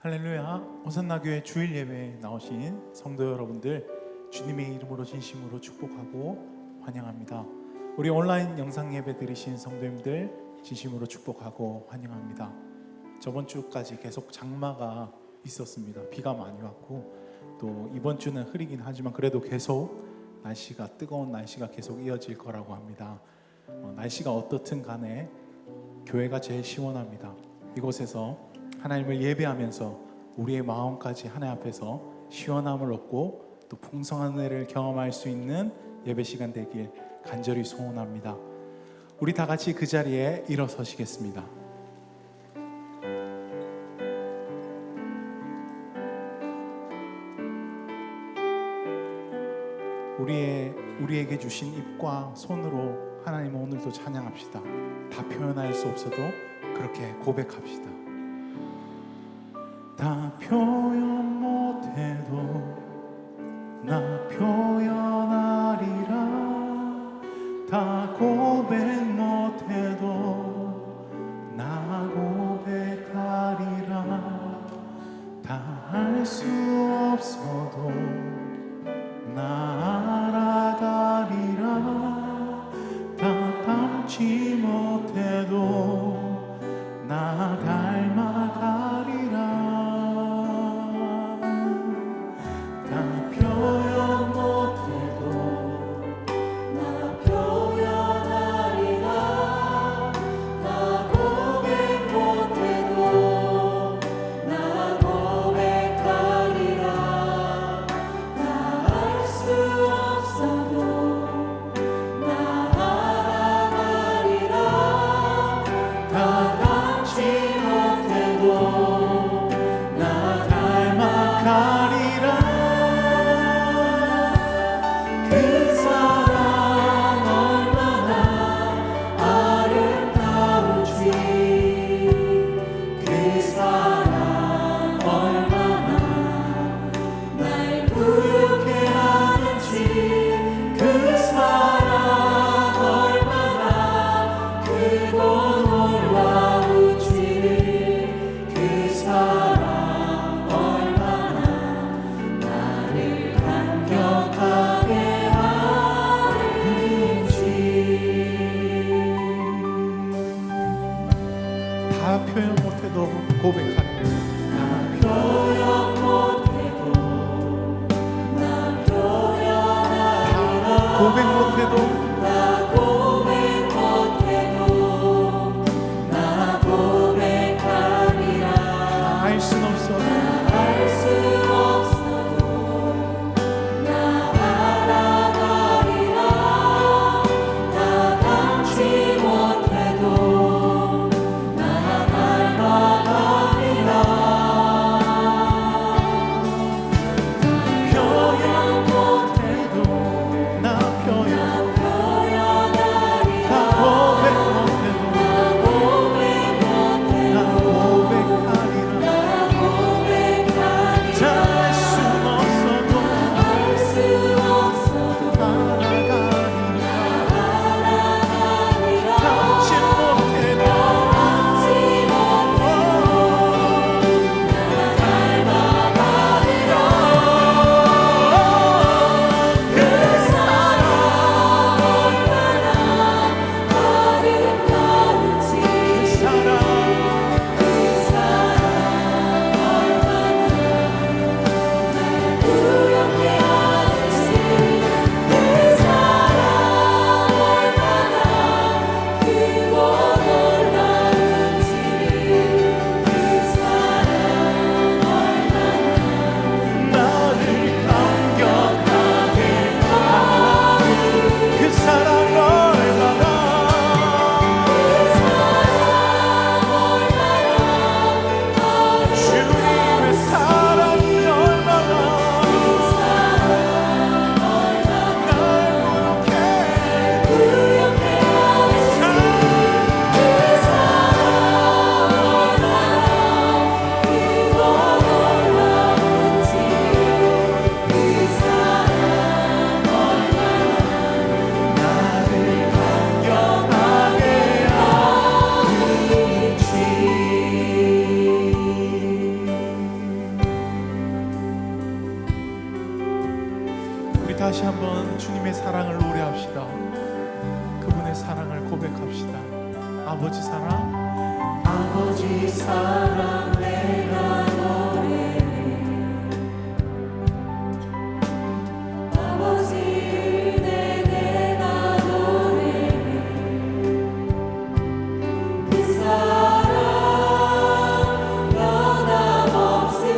할렐루야. 호산나교회 주일 예배에 나오신 성도 여러분들, 주님의 이름으로 진심으로 축복하고 환영합니다. 우리 온라인 영상 예배 들으신 성도님들 진심으로 축복하고 환영합니다. 저번 주까지 계속 장마가 있었습니다. 비가 많이 왔고 또 이번 주는 흐리긴 하지만 그래도 계속 뜨거운 날씨가 계속 이어질 거라고 합니다. 날씨가 어떻든 간에 교회가 제일 시원합니다. 이곳에서 하나님을 예배하면서 우리의 마음까지 하나님 앞에서 시원함을 얻고 또 풍성한 은혜를 경험할 수 있는 예배 시간 되길 간절히 소원합니다. 우리 다 같이 그 자리에 일어서시겠습니다. 우리에게 주신 입과 손으로 하나님을 오늘도 찬양합시다. 다 표현할 수 없어도 그렇게 고백합시다. 다 표현 못해도 나 표현하리라. 다 고백 못해도 나 고백하리라. 다 할 수 없어도 나 알아가리라. 다 닮지 못해도 나 닮아가리라. 표현 못해도 고백하리. 나 표현 못해도 나 표현하리라. 고백 못해도 나 고백 못해도 나 고백하리라. 다 알 순 없어. 다 알 수 없어도 나 알아가리라. 다 닮지 못해도 고백 다시 한번 주님의 사랑을 노래합시다. 그분의 사랑을 고백합시다. 아버지 사랑, 아버지 사랑 내가 노래해. 아버지 은혜 내가 노래해. 그 사랑 변함없으신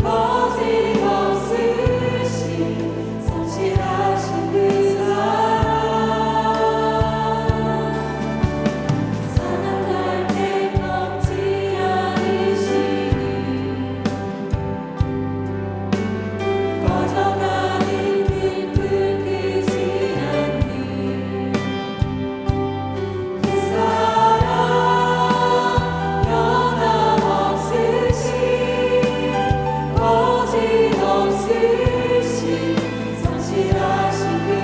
거짓없으신 성실하신 그 사랑할 때 꺾지 않으시니 꺼져가는 불불 끄지 않니 그 사랑 변함없으신 거짓없으신 성실하신 그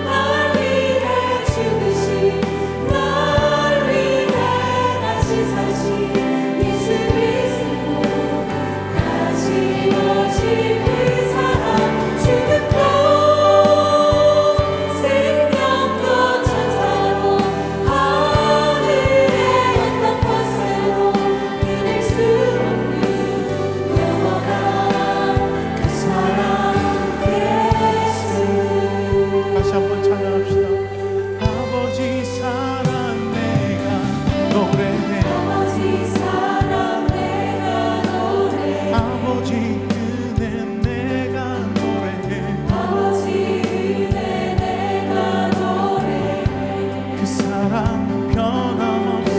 날 위해 죽으신 날 위해 다시 사신 예수 그리스도 다시 오실 그 사랑 죽음도 생명도 천사도 하늘의 어떤 곳에도 끊을 수 없는 영원한 그 사랑 예수. 다시 한번 찬양합시다. 아버지 사랑 내가 노래해. 아버지 사랑 내가 노래해. 아버지 은혜 내가 노래해. 아버지 은혜 내가 노래해. 그 사랑 변함없이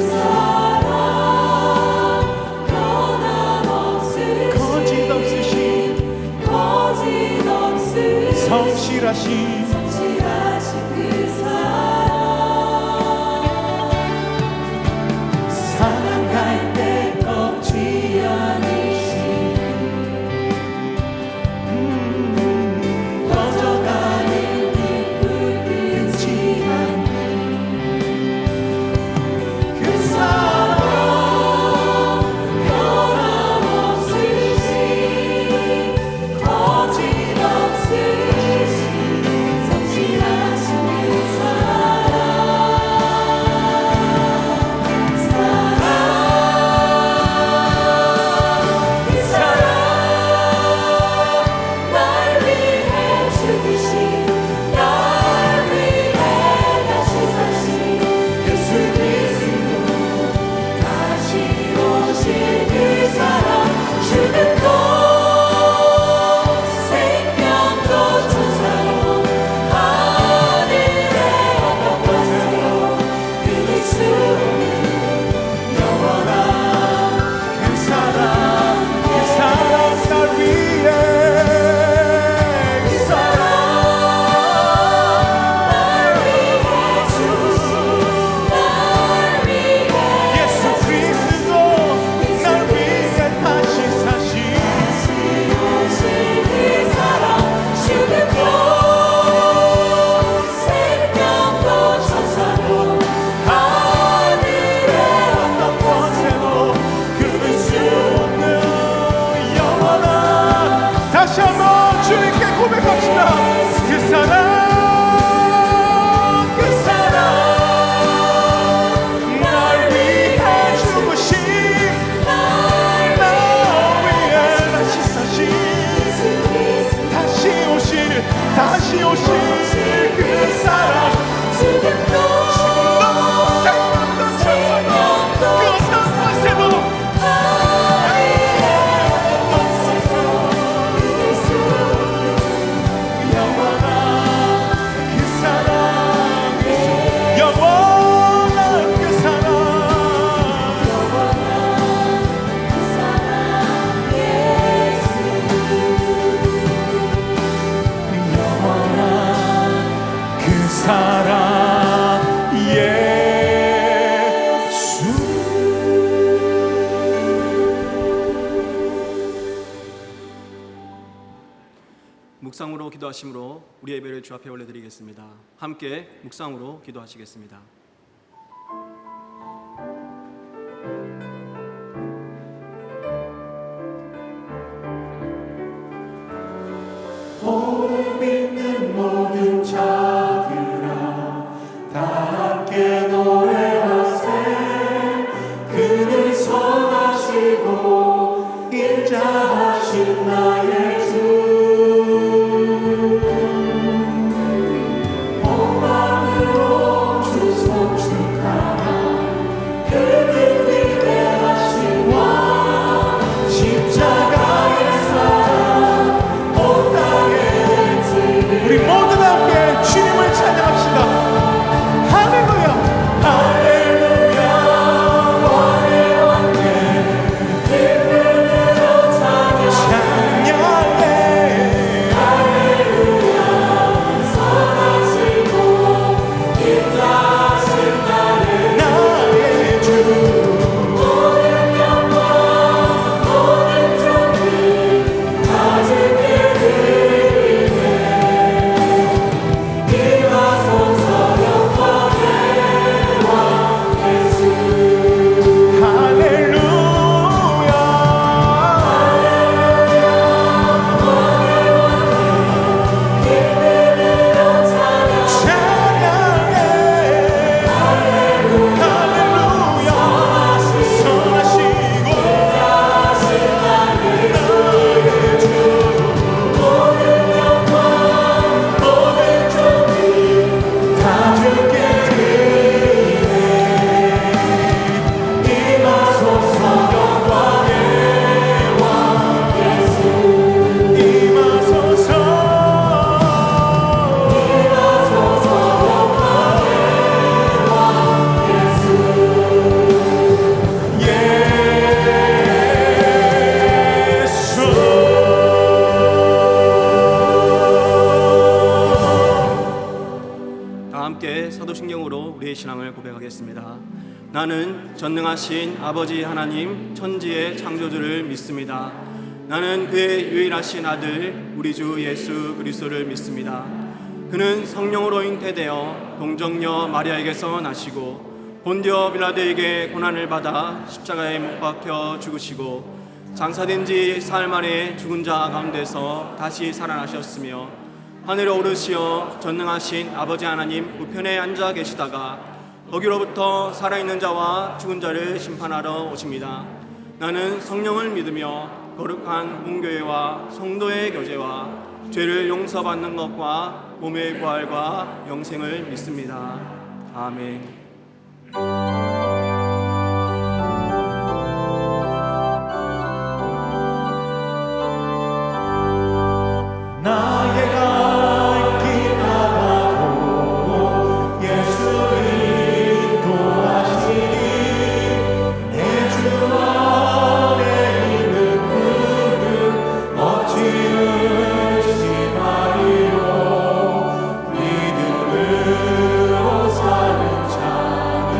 거짓없으신 성실하신 그 사랑할 때 꺾지 않으신 꺼져가는 불불 끄지 않는 그 사랑 변함없으신 거짓없으신 묵상으로 기도하심으로 우리 예배를 주 앞에 올려드리겠습니다. 함께 묵상으로 기도하시겠습니다. 복 있는 모든 자들아 다 함께 노래하세. 그는 선하시고 인자하신 나의 주. 온 마음으로 주 송축하라. 그는 위대하신 왕. 십자가의 사랑 온 땅에 우리 모두 함께 주님을 찬양합시다. 할렐루야 할렐루야. 왕의 왕께 기쁨으로 찬양해. 할렐루야. 선하시고 인자하신 나의 주. 모든 영광 모든 존귀 다 주께 드리네. 임하소서 영광의 왕 예수. 할렐루야 할렐루야. 왕의 왕께 기쁨으로 찬양해. 할렐루야 선하시고 인자하신 나의 주. 모든 영광 모든 존귀 다 주께 드리네. 임하소서 영광의 왕 예수. 임하소서 임하소서 영광의 왕 예수. 다 함께 사도신경으로 우리의 신앙을 고백하겠습니다. 나는 전능하신 아버지 하나님 천지의 창조주를 믿습니다. 나는 그의 유일하신 아들 우리 주 예수 그리스도를 믿습니다. 그는 성령으로 잉태되어 동정녀 마리아에게서 나시고 본디오 빌라도에게 고난을 받아 십자가에 못 박혀 죽으시고 장사된 지 사흘 만에 죽은 자 가운데서 다시 살아나셨으며 하늘에 오르시어 전능하신 아버지 하나님 우편에 앉아 계시다가 거기로부터 살아있는 자와 죽은 자를 심판하러 오십니다. 나는 성령을 믿으며 거룩한 공교회와 성도의 교제와 죄를 용서받는 것과 몸의 부활과 영생을 믿습니다. 아멘. 나의 갈 길 가다도 예수 인도하시니 내 주 안에 있는 그는 어찌 의심하리요. 믿음으로 사는 자는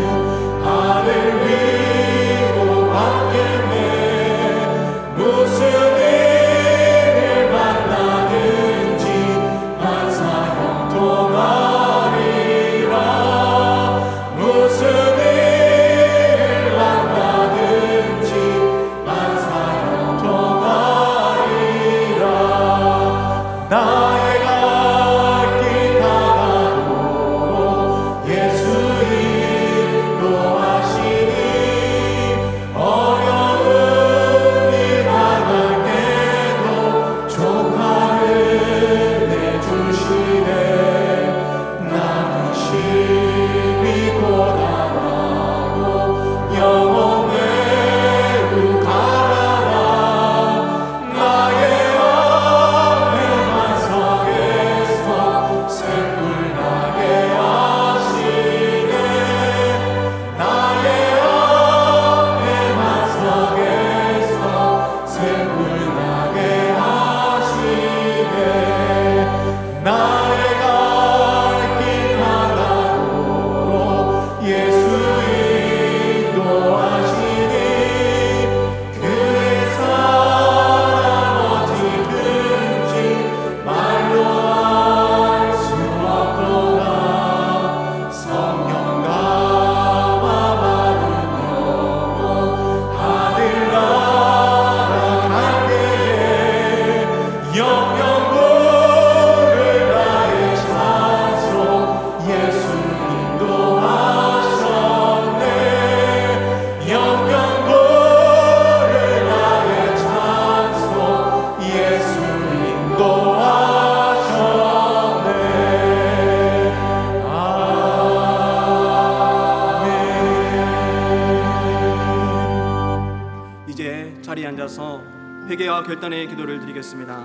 회개와 결단의 기도를 드리겠습니다.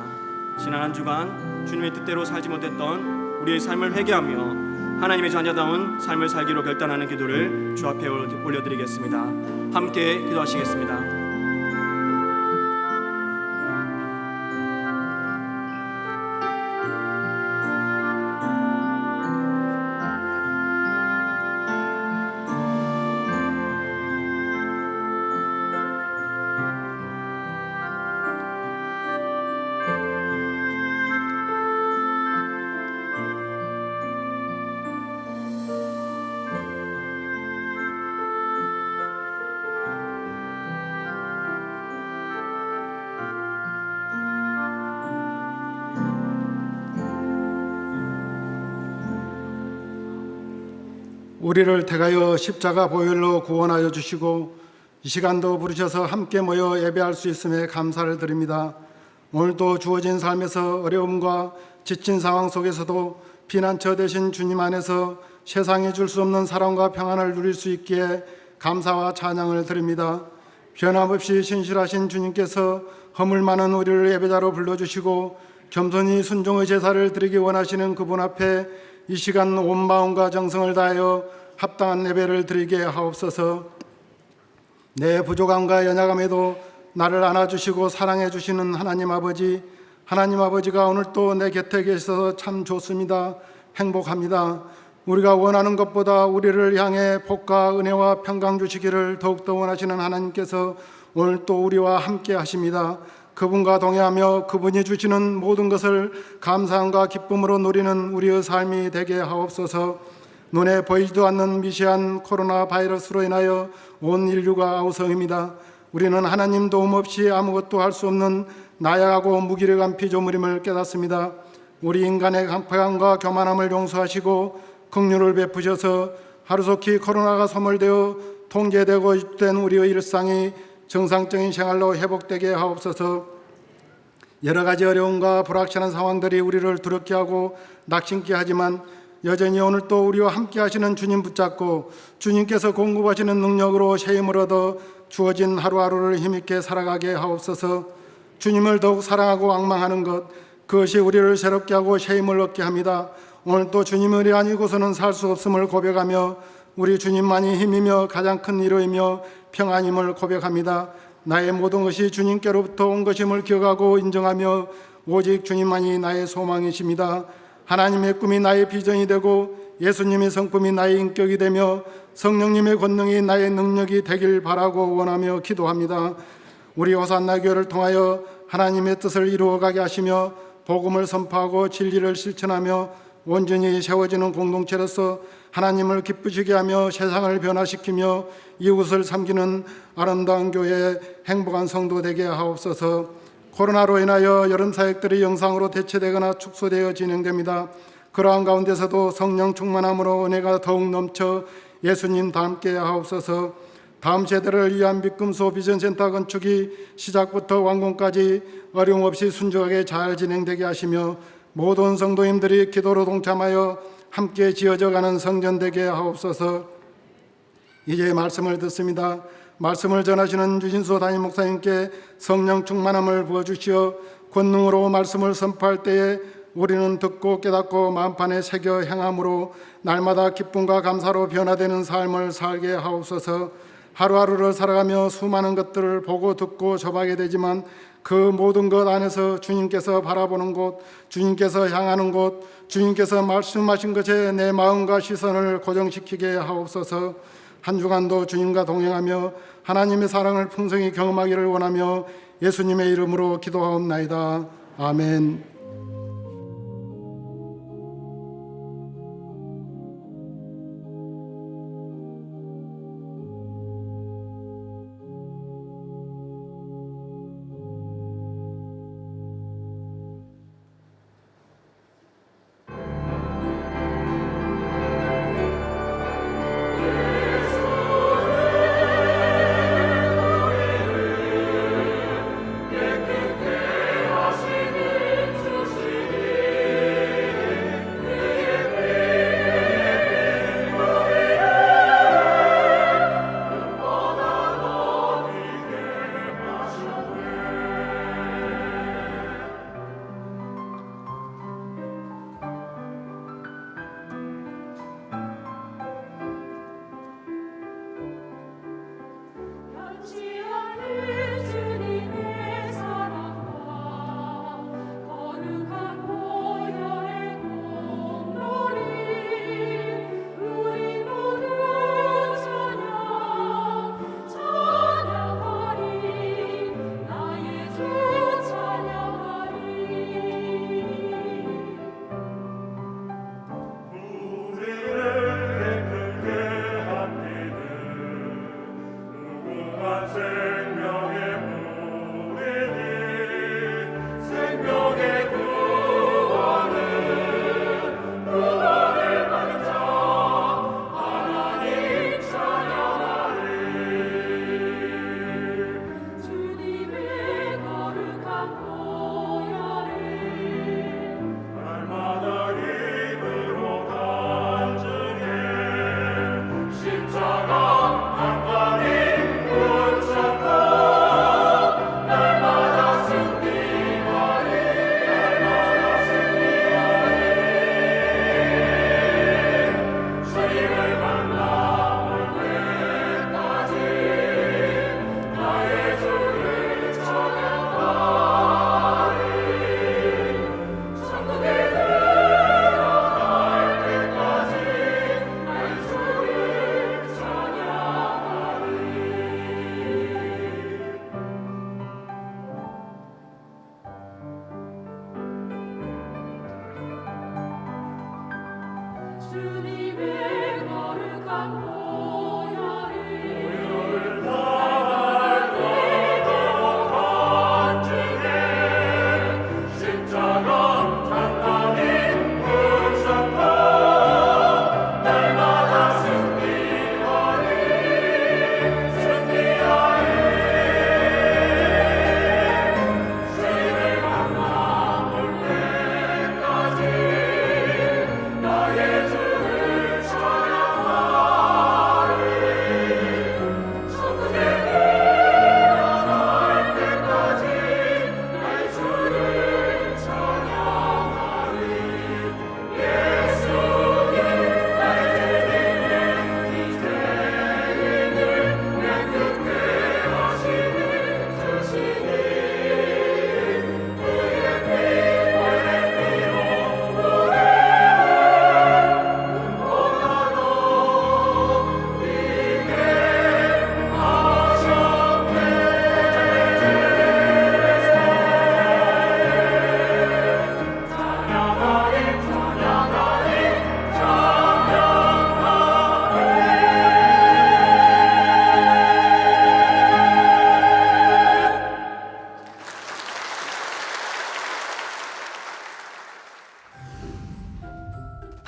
지난 한 주간 주님의 뜻대로 살지 못했던 우리의 삶을 회개하며 하나님의 자녀다운 삶을 살기로 결단하는 기도를 주 앞에 올려드리겠습니다. 함께 기도하시겠습니다. 우리를 택하여 십자가 보혈로 구원하여 주시고 이 시간도 부르셔서 함께 모여 예배할 수 있음에 감사를 드립니다. 오늘도 주어진 삶에서 어려움과 지친 상황 속에서도 피난처 되신 주님 안에서 세상이 줄 수 없는 사랑과 평안을 누릴 수 있기에 감사와 찬양을 드립니다. 변함없이 신실하신 주님께서 허물 많은 우리를 예배자로 불러주시고 겸손히 순종의 제사를 드리기 원하시는 그분 앞에 이 시간 온 마음과 정성을 다하여 합당한 예배를 드리게 하옵소서. 내 부족함과 연약함에도 나를 안아주시고 사랑해 주시는 하나님 아버지가 오늘 또 내 곁에 계셔서 참 좋습니다. 행복합니다. 우리가 원하는 것보다 우리를 향해 복과 은혜와 평강 주시기를 더욱더 원하시는 하나님께서 오늘 또 우리와 함께 하십니다. 그분과 동행하며 그분이 주시는 모든 것을 감사함과 기쁨으로 누리는 우리의 삶이 되게 하옵소서. 눈에 보이지도 않는 미세한 코로나 바이러스로 인하여 온 인류가 아우성입니다. 우리는 하나님 도움 없이 아무것도 할 수 없는 나약하고 무기력한 피조물임을 깨닫습니다. 우리 인간의 강팍함과 교만함을 용서하시고 긍휼을 베푸셔서 하루속히 코로나가 소멸되어 통제되고 된 우리의 일상이 정상적인 생활로 회복되게 하옵소서. 여러 가지 어려움과 불확실한 상황들이 우리를 두렵게 하고 낙심케 하지만 여전히 오늘 또 우리와 함께 하시는 주님 붙잡고 주님께서 공급하시는 능력으로 새 힘을 얻어 주어진 하루하루를 힘있게 살아가게 하옵소서. 주님을 더욱 사랑하고 앙망하는 것, 그것이 우리를 새롭게 하고 새 힘을 얻게 합니다. 오늘 또 주님을 아니고서는 살 수 없음을 고백하며 우리 주님만이 힘이며 가장 큰 위로이며 평안임을 고백합니다. 나의 모든 것이 주님께로부터 온 것임을 기억하고 인정하며 오직 주님만이 나의 소망이십니다. 하나님의 꿈이 나의 비전이 되고 예수님의 성품이 나의 인격이 되며 성령님의 권능이 나의 능력이 되길 바라고 원하며 기도합니다. 우리 호산나 교회를 통하여 하나님의 뜻을 이루어가게 하시며 복음을 선포하고 진리를 실천하며 온전히 세워지는 공동체로서 하나님을 기쁘시게 하며 세상을 변화시키며 이웃을 섬기는 아름다운 교회 행복한 성도 되게 하옵소서. 코로나로 인하여 여름 사역들이 영상으로 대체되거나 축소되어 진행됩니다. 그러한 가운데서도 성령 충만함으로 은혜가 더욱 넘쳐 예수님 닮게 하옵소서. 다음 세대를 위한 믿음소 비전센터 건축이 시작부터 완공까지 어려움 없이 순조하게 잘 진행되게 하시며 모든 성도님들이 기도로 동참하여 함께 지어져가는 성전 되게 하옵소서. 이제 말씀을 듣습니다. 말씀을 전하시는 유진수 담임 목사님께 성령 충만함을 부어주시어 권능으로 말씀을 선포할 때에 우리는 듣고 깨닫고 마음판에 새겨 행함으로 날마다 기쁨과 감사로 변화되는 삶을 살게 하옵소서. 하루하루를 살아가며 수많은 것들을 보고 듣고 접하게 되지만 그 모든 것 안에서 주님께서 바라보는 곳, 주님께서 향하는 곳, 주님께서 말씀하신 것에 내 마음과 시선을 고정시키게 하옵소서. 한 주간도 주님과 동행하며 하나님의 사랑을 풍성히 경험하기를 원하며 예수님의 이름으로 기도하옵나이다. 아멘.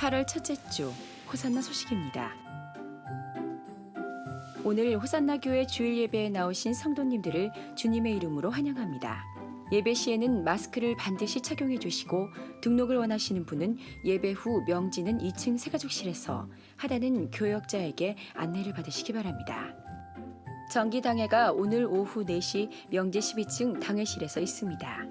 8월 첫째 주 호산나 소식입니다. 오늘 호산나 교회 주일 예배에 나오신 성도님들을 주님의 이름으로 환영합니다. 예배 시에는 마스크를 반드시 착용해 주시고 등록을 원하시는 분은 예배 후 명지는 2층 새가족실에서 하단은 교역자에게 안내를 받으시기 바랍니다. 정기당회가 오늘 오후 4시 명지 12층 당회실에서 있습니다.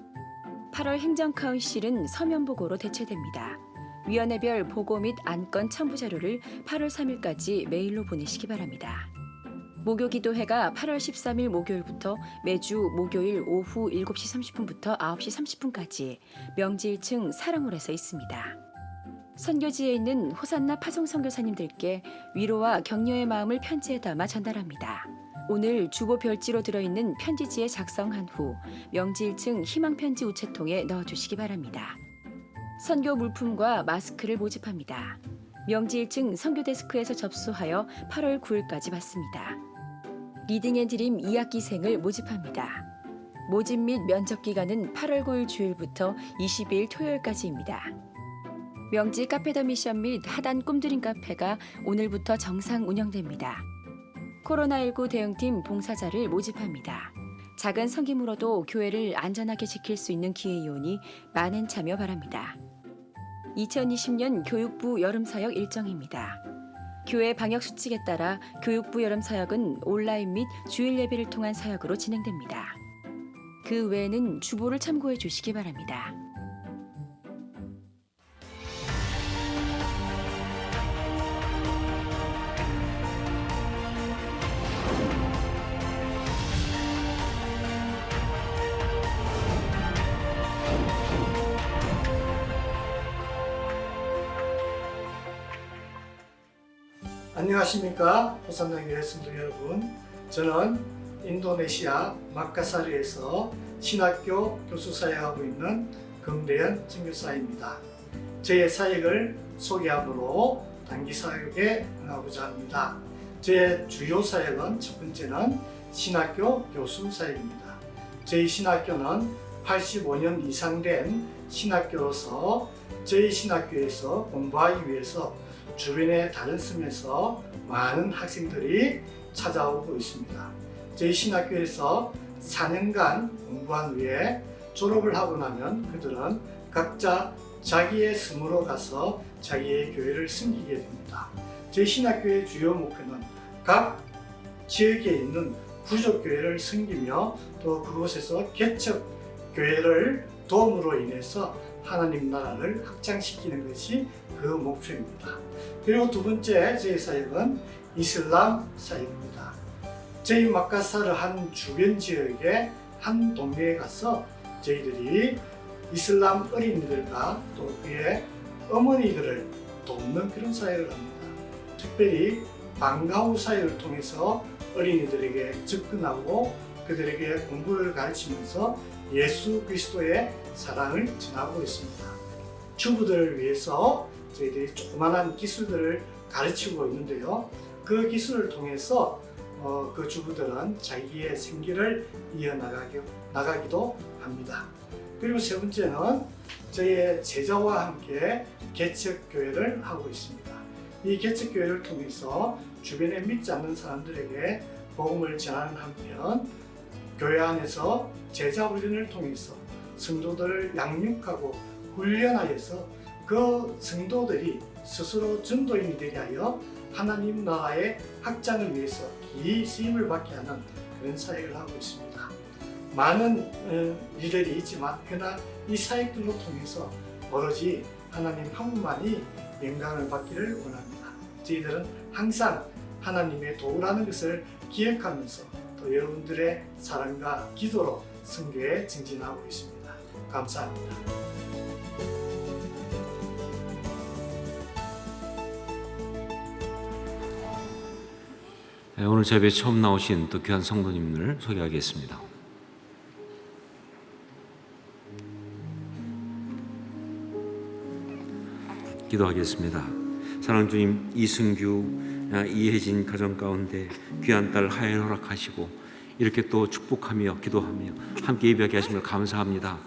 8월 행정카운실은 서면보고로 대체됩니다. 위원회별 보고 및 안건 첨부 자료를 8월 3일까지 메일로 보내시기 바랍니다. 목요기도회가 8월 13일 목요일부터 매주 목요일 오후 7시 30분부터 9시 30분까지 명지 1층 사랑홀에서 있습니다. 선교지에 있는 호산나 파송 선교사님들께 위로와 격려의 마음을 편지에 담아 전달합니다. 오늘 주보 별지로 들어있는 편지지에 작성한 후 명지 1층 희망편지 우체통에 넣어주시기 바랍니다. 선교 물품과 마스크를 모집합니다. 명지 1층 선교 데스크에서 접수하여 8월 9일까지 받습니다. 리딩 앤 드림 2학기생을 모집합니다. 모집 및 면접 기간은 8월 9일 주일부터 22일 토요일까지입니다. 명지 카페 더 미션 및 하단 꿈드림 카페가 오늘부터 정상 운영됩니다. 코로나19 대응팀 봉사자를 모집합니다. 작은 성김으로도 교회를 안전하게 지킬 수 있는 기회이오니 많은 참여 바랍니다. 2020년 교육부 여름사역 일정입니다. 교회 방역수칙에 따라 교육부 여름사역은 온라인 및 주일 예배를 통한 사역으로 진행됩니다. 그 외에는 주보를 참고해 주시기 바랍니다. 안녕하십니까 호산나교회 성도 여러분. 저는 인도네시아 마카사르에서 신학교 교수 사역하고 있는 금대현 선교사입니다. 제 사역을 소개함으로 단기 사역에 응하고자 합니다. 제 주요 사역은 첫 번째는 신학교 교수 사역입니다. 저희 신학교는 85년 이상 된 신학교로서 저희 신학교에서 공부하기 위해서 주변의 다른 섬에서 많은 학생들이 찾아오고 있습니다. 저희 신학교에서 4년간 공부한 후에 졸업을 하고 나면 그들은 각자 자기의 섬으로 가서 자기의 교회를 섬기게 됩니다. 저희 신학교의 주요 목표는 각 지역에 있는 부족교회를 섬기며 또 그곳에서 개척 교회를 도움으로 인해서 하나님 나라를 확장시키는 것이 그 목표입니다. 그리고 두 번째 저희 사역은 이슬람 사역입니다. 저희 마카사르 한 주변 지역의 한 동네에 가서 저희들이 이슬람 어린이들과 또 그의 어머니들을 돕는 그런 사역을 합니다. 특별히 방과후 사역을 통해서 어린이들에게 접근하고 그들에게 공부를 가르치면서 예수 그리스도의 사랑을 전하고 있습니다. 주부들을 위해서 저희들이 조그마한 기술들을 가르치고 있는데요. 그 기술을 통해서 그 주부들은 자기의 생계를 이어나가기도 합니다. 그리고 세 번째는 저희의 제자와 함께 개척교회를 하고 있습니다. 이 개척교회를 통해서 주변에 믿지 않는 사람들에게 복음을 전하는 한편 교회 안에서 제자 훈련을 통해서 성도들을 양육하고 훈련하여서 그 성도들이 스스로 전도인이 되게 하여 하나님 나라의 확장을 위해서 기이 쓰임을 받게 하는 그런 사역을 하고 있습니다. 많은 일들이 있지만 그러나 이 사역들로 통해서 오로지 하나님 한 분만이 영광을 받기를 원합니다. 저희들은 항상 하나님의 도우라는 것을 기억하면서 또 여러분들의 사랑과 기도로 선교에 증진하고 있습니다. 감사합니다. 오늘 제배 처음 나오신 또 귀한 성도님을 소개하겠습니다. 기도하겠습니다. 사랑하는 주님, 이승규, 이혜진 가정 가운데 귀한 딸 하엘 허락하시고 이렇게 또 축복하며 기도하며 함께 예배하게 하심을 감사합니다.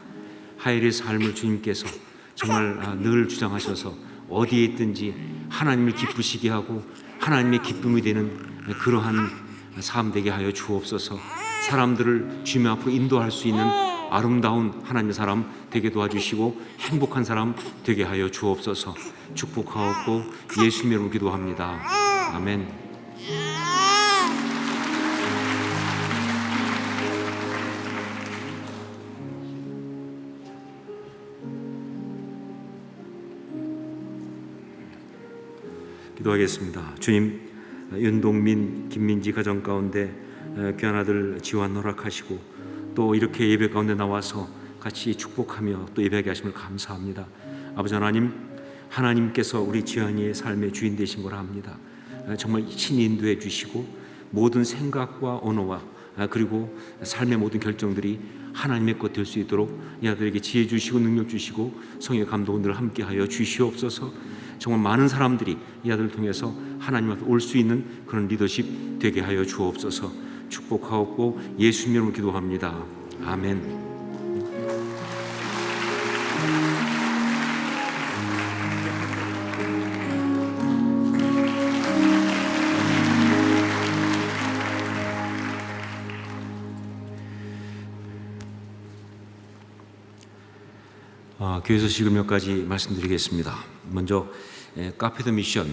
하엘의 삶을 주님께서 정말 늘 주장하셔서 어디에 있든지 하나님을 기쁘시게 하고 하나님의 기쁨이 되는 그러한 삶 되게 하여 주옵소서. 사람들을 주님 앞으로 인도할 수 있는 아름다운 하나님의 사람 되게 도와주시고 행복한 사람 되게 하여 주옵소서. 축복하옵고 예수님의 이름으로 기도합니다. 아멘. 기도하겠습니다. 주님, 윤동민, 김민지 가정 가운데 귀한 아들 지환 허락하시고 또 이렇게 예배 가운데 나와서 같이 축복하며 또 예배하게 하심을 감사합니다. 아버지 하나님, 하나님께서 우리 지환이의 삶의 주인 되신 걸 압니다. 정말 친히 인도해 주시고 모든 생각과 언어와 그리고 삶의 모든 결정들이 하나님의 것 될 수 있도록 이 아들에게 지혜 주시고 능력 주시고 성령의 감동을 함께하여 주시옵소서. 정말 많은 사람들이 이 아들을 통해서 하나님 앞에 올 수 있는 그런 리더십 되게 하여 주옵소서. 축복하옵고 예수님 이름으로 기도합니다. 아멘. 교회 소식을 몇 가지 말씀드리겠습니다. 먼저 카페 더 미션이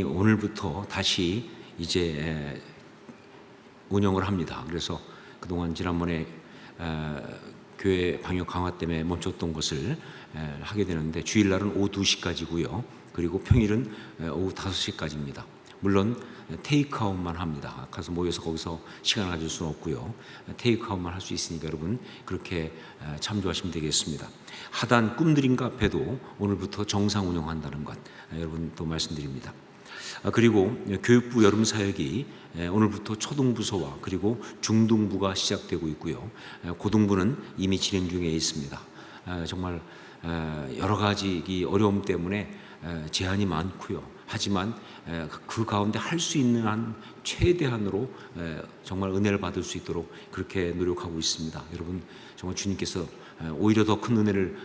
오늘부터 다시 이제 운영을 합니다. 그래서 그동안 지난번에 교회 방역 강화 때문에 멈췄던 것을 하게 되는데 주일날은 오후 2시까지고요. 그리고 평일은 오후 5시까지입니다. 물론 테이크아웃만 합니다. 가서 모여서 거기서 시간을 가질 수는 없고요. 테이크아웃만 할 수 있으니까 여러분 그렇게 참조하시면 되겠습니다. 하단 꿈드림 카페도 오늘부터 정상 운영한다는 것 여러분 또 말씀드립니다. 그리고 교육부 여름 사역이 오늘부터 초등부서와 그리고 중등부가 시작되고 있고요. 고등부는 이미 진행 중에 있습니다. 정말 여러 가지 이 어려움 때문에 제한이 많고요. 하지만 그 가운데 할 수 있는 한 최대한으로 정말 은혜를 받을 수 있도록 그렇게 노력하고 있습니다. 여러분 정말 주님께서 오히려 더 큰 은혜를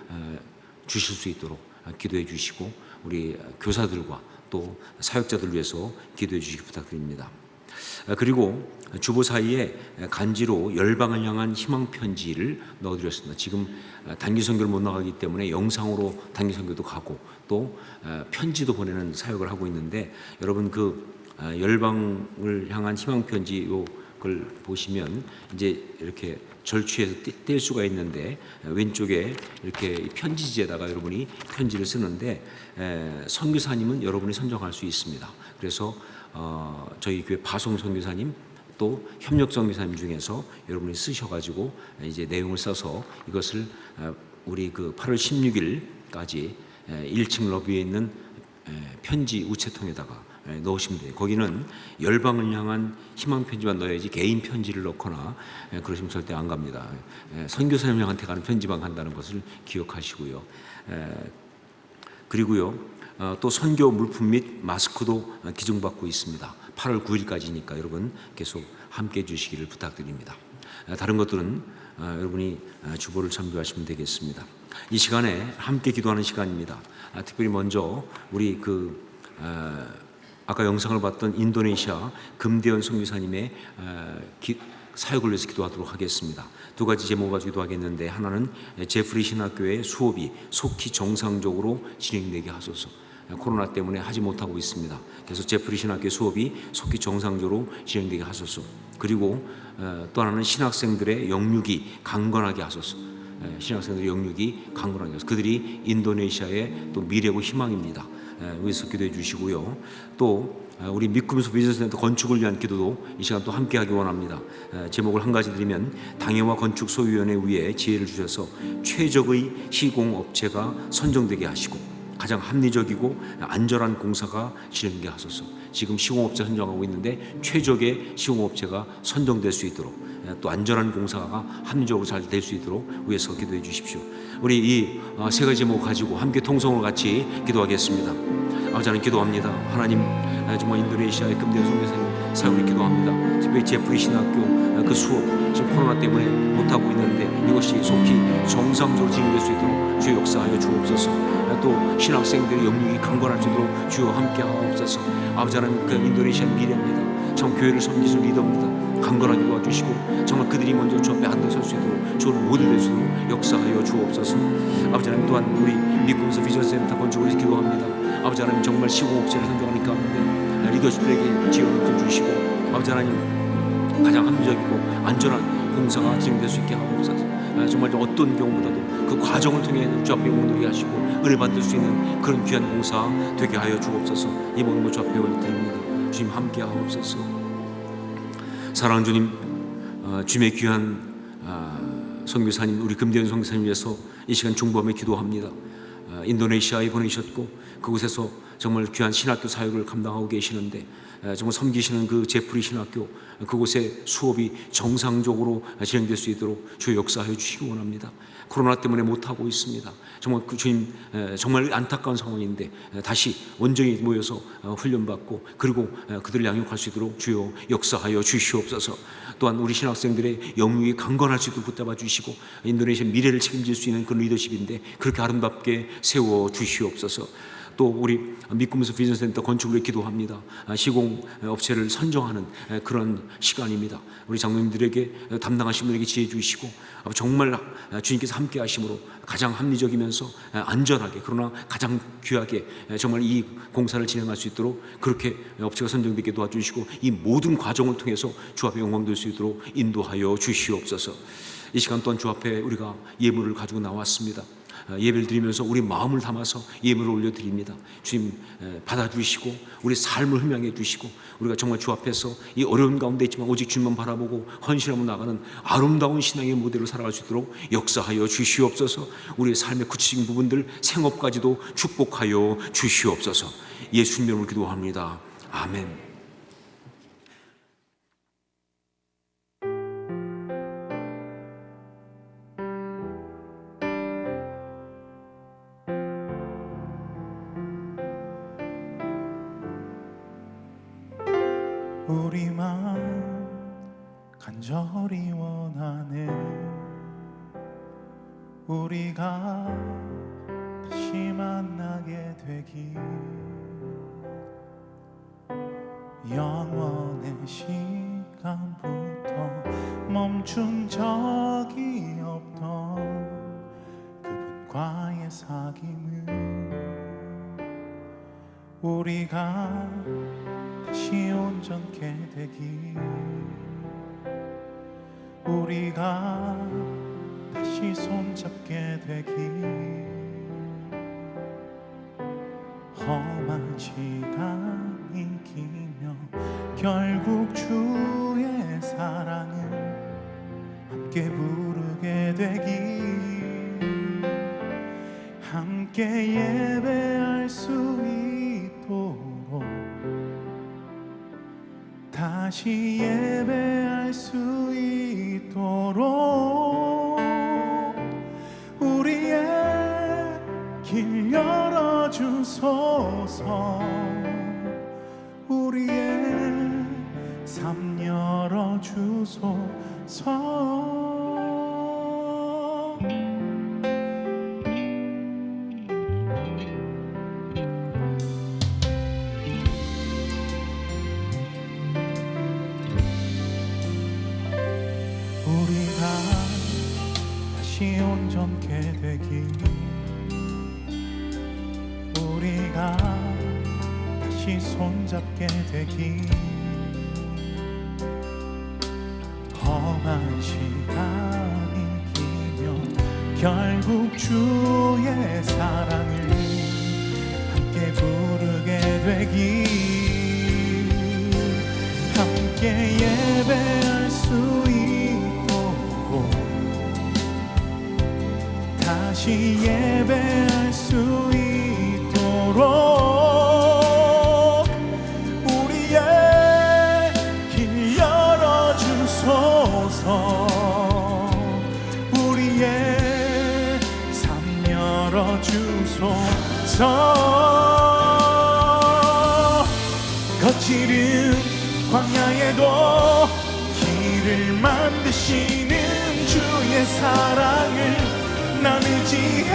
주실 수 있도록 기도해 주시고 우리 교사들과 또 사역자들 위해서 기도해 주시기 부탁드립니다. 그리고 주보 사이에 간지로 열방을 향한 희망 편지를 넣어드렸습니다. 지금 단기 선교를 못 나가기 때문에 영상으로 단기 선교도 가고 또 편지도 보내는 사역을 하고 있는데 여러분 그 열방을 향한 희망 편지 요걸 보시면 이제 이렇게 절취해서 뗄 수가 있는데 왼쪽에 이렇게 편지지에다가 여러분이 편지를 쓰는데 선교사님은 여러분이 선정할 수 있습니다. 그래서 저희 교회 바송 선교사님 또 협력 선교사님 중에서 여러분이 쓰셔가지고 이제 내용을 써서 이것을 우리 그 8월 16일까지 1층 러비에 있는 편지 우체통에다가 넣으시면 돼요. 거기는 열방을 향한 희망 편지만 넣어야지 개인 편지를 넣거나 그러시면 절대 안 갑니다. 선교사님한테 가는 편지만 간다는 것을 기억하시고요. 그리고요. 또 선교 물품 및 마스크도 기증받고 있습니다. 8월 9일까지니까 여러분 계속 함께 해주시기를 부탁드립니다. 다른 것들은 여러분이 주보를 참조하시면 되겠습니다. 이 시간에 함께 기도하는 시간입니다. 특별히 먼저 우리 아까 영상을 봤던 인도네시아 금대현 선교사님의 사역을 위해서 기도하도록 하겠습니다. 두 가지 제목을 가지고 기도하겠는데 하나는 제프리 신학교의 수업이 속히 정상적으로 진행되게 하소서. 코로나 때문에 하지 못하고 있습니다. 그래서 제프리 신학교 수업이 속히 정상적으로 진행되게 하소서. 그리고 또 하나는 신학생들의 영육이 강건하게 하소서. 신학생들의 영육이 강건하게 하소서. 그들이 인도네시아의 또 미래고 희망입니다. 위해서 기도해 주시고요. 또 우리 미꾸미소 비즈니스센터 건축을 위한 기도도 이 시간 또 함께하기 원합니다. 제목을 한 가지 드리면 당해와 건축 소유위원회 위에 지혜를 주셔서 최적의 시공업체가 선정되게 하시고 가장 합리적이고 안전한 공사가 진행되게 하소서. 지금 시공업체 선정하고 있는데 최적의 시공업체가 선정될 수 있도록 또 안전한 공사가 합리적으로 잘 될 수 있도록 위해서 기도해 주십시오. 우리 이 세 가지 제목 가지고 함께 통성을 같이 기도하겠습니다. 아버지 하나님 기도합니다. 하나님 정말 인도네시아의 금대현 선교사님 사역을 기도합니다. 특별히 제프리 신학교 그 수업 지금 코로나 때문에 못하고 있는데 이것이 속히 정상적으로 진행될 수 있도록 주의 역사하여 주옵소서. 또 신학생들의 영육이 강건할 수 있도록 주여 함께 하옵소서. 아버지 하나님, 그 인도네시아 미래입니다. 참 교회를 섬기실 리더입니다. 강건하게 도와주시고 정말 그들이 먼저 주 앞에 앉아 설 수 있도록 주를 모델 될 수 있도록 역사하여 주옵소서. 아버지 하나님, 또한 우리 믿음서 비전센터 건축을 위해서 기도합니다. 아버지 하나님, 정말 시공업체를 선정하는 가운데 리더십들에게 지원을 좀 주시고 아버지 하나님, 가장 합리적이고 안전한 공사가 진행될 수 있게 하옵소서. 정말 어떤 경우보다도 그 과정을 통해 주 앞에 영광되게 하시고 은혜 받을 수 있는 그런 귀한 공사 되게 하여 주옵소서. 이 모든 것 주 앞에 올려드립니다. 주님 함께 하옵소서. 사랑하는 주님, 주님의 귀한 선교사님, 우리 금대현 선교사님 위해서 이 시간 중보하며 기도합니다. 인도네시아에 보내셨고 그곳에서 정말 귀한 신학교 사역을 감당하고 계시는데 정말 섬기시는 그 제프리 신학교, 그곳의 수업이 정상적으로 진행될 수 있도록 주 역사하여 주시기 원합니다. 코로나 때문에 못하고 있습니다. 정말 그 주님, 정말 안타까운 상황인데 다시 원정이 모여서 훈련받고 그리고 그들을 양육할 수 있도록 주여 역사하여 주시옵소서. 또한 우리 신학생들의 영육이 강건할 수 있도록 붙잡아 주시고 인도네시아 미래를 책임질 수 있는 그런 리더십인데 그렇게 아름답게 세워 주시옵소서. 또 우리 믿음서 비전센터 건축을 기도합니다. 시공업체를 선정하는 그런 시간입니다. 우리 장로님들에게, 담당하신 분에게 지혜 주시고 정말 주님께서 함께 하심으로 가장 합리적이면서 안전하게, 그러나 가장 귀하게 정말 이 공사를 진행할 수 있도록 그렇게 업체가 선정되게 도와주시고 이 모든 과정을 통해서 주 앞에 영광될 수 있도록 인도하여 주시옵소서. 이 시간 또한 주 앞에 우리가 예물을 가지고 나왔습니다. 예배를 드리면서 우리 마음을 담아서 예물을 올려드립니다. 주님 받아주시고 우리 삶을 흠양해 주시고 우리가 정말 주 앞에서 이 어려운 가운데 있지만 오직 주님만 바라보고 헌신하며 나가는 아름다운 신앙의 모델로 살아갈 수 있도록 역사하여 주시옵소서. 우리의 삶의 구체적인 부분들, 생업까지도 축복하여 주시옵소서. 예수님 이름으로 기도합니다. 아멘. 우리 마음 간절히 원하는 우리가 다시 만나게 되길 영원의 시간부터 멈춘 적이 없던 그분과의 사귐을 우리가 다시 온전케 되길 우리가 다시 손잡게 되길 험한 시간이 기며 결국 주의 사랑을 함께 부르게 되길 함께 예배할 수 있도록 다시 예배할 수 있도록 우리의 길 열어주소서 우리의 삶 열어주소서 다시 온전케 되길 우리가 다시 손잡게 되길 험한 시간이 기며 결국 주의 사랑을 함께 부르게 되길 함께 예배할 수 있도록 다시 예배할 수 있도록 우리의 길 열어주소서 우리의 삶 열어주소서 거칠은 광야에도 길을 만드시는 주의 사랑을 나누지 해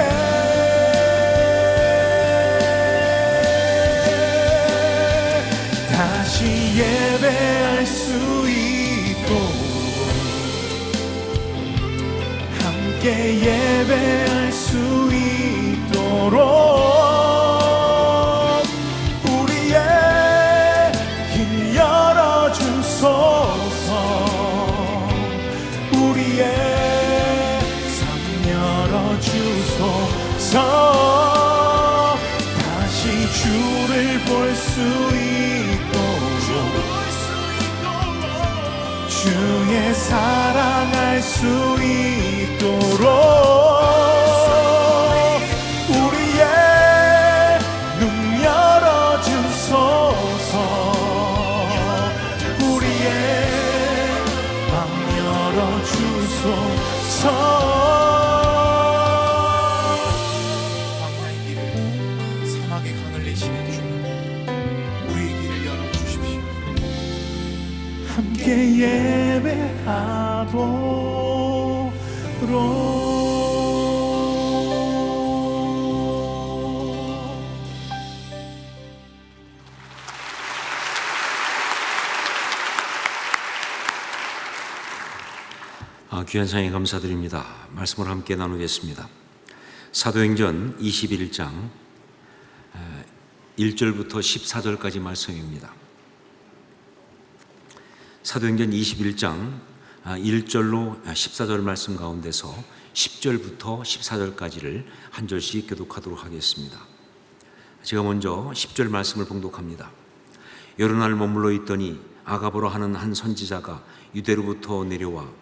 함께 예배할 수 있도록 우리의 길 열어주소서. 우리의 삶 열어주소서. 다시 주를 볼 수 있도록 주의 사랑할 수 있도록 우리의 눈 열어주소서. 우리의 맘 열어주소서. 광야의 길을 사막의 강을 내시는 주님, 우리의 길을 열어주십시오. 함께 예배하도록. 귀한 상에 감사드립니다. 말씀을 함께 나누겠습니다. 사도행전 21장 1절부터 14절까지 말씀입니다. 사도행전 21장 1절로 14절 말씀 가운데서 10절부터 14절까지를 한 절씩 교독하도록 하겠습니다. 제가 먼저 10절 말씀을 봉독합니다. 여러 날 머물러 있더니 아가보라 하는 한 선지자가 유대로부터 내려와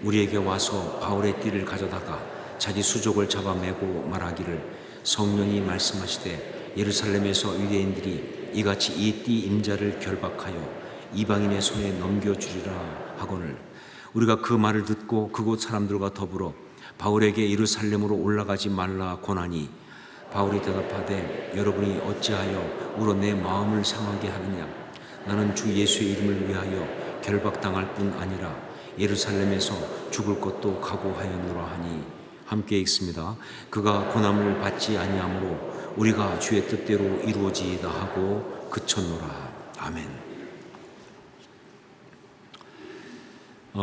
우리에게 와서 바울의 띠를 가져다가 자기 수족을 잡아매고 말하기를 성령이 말씀하시되 예루살렘에서 유대인들이 이같이 이 띠 임자를 결박하여 이방인의 손에 넘겨주리라 하거늘 우리가 그 말을 듣고 그곳 사람들과 더불어 바울에게 예루살렘으로 올라가지 말라 권하니 바울이 대답하되 여러분이 어찌하여 우러 내 마음을 상하게 하느냐. 나는 주 예수의 이름을 위하여 결박당할 뿐 아니라 예루살렘에서 죽을 것도 각오하였노라 하니 함께 읽습니다. 그가 고난을 받지 아니하므로 우리가 주의 뜻대로 이루어지이다 하고 그쳤노라. 아멘.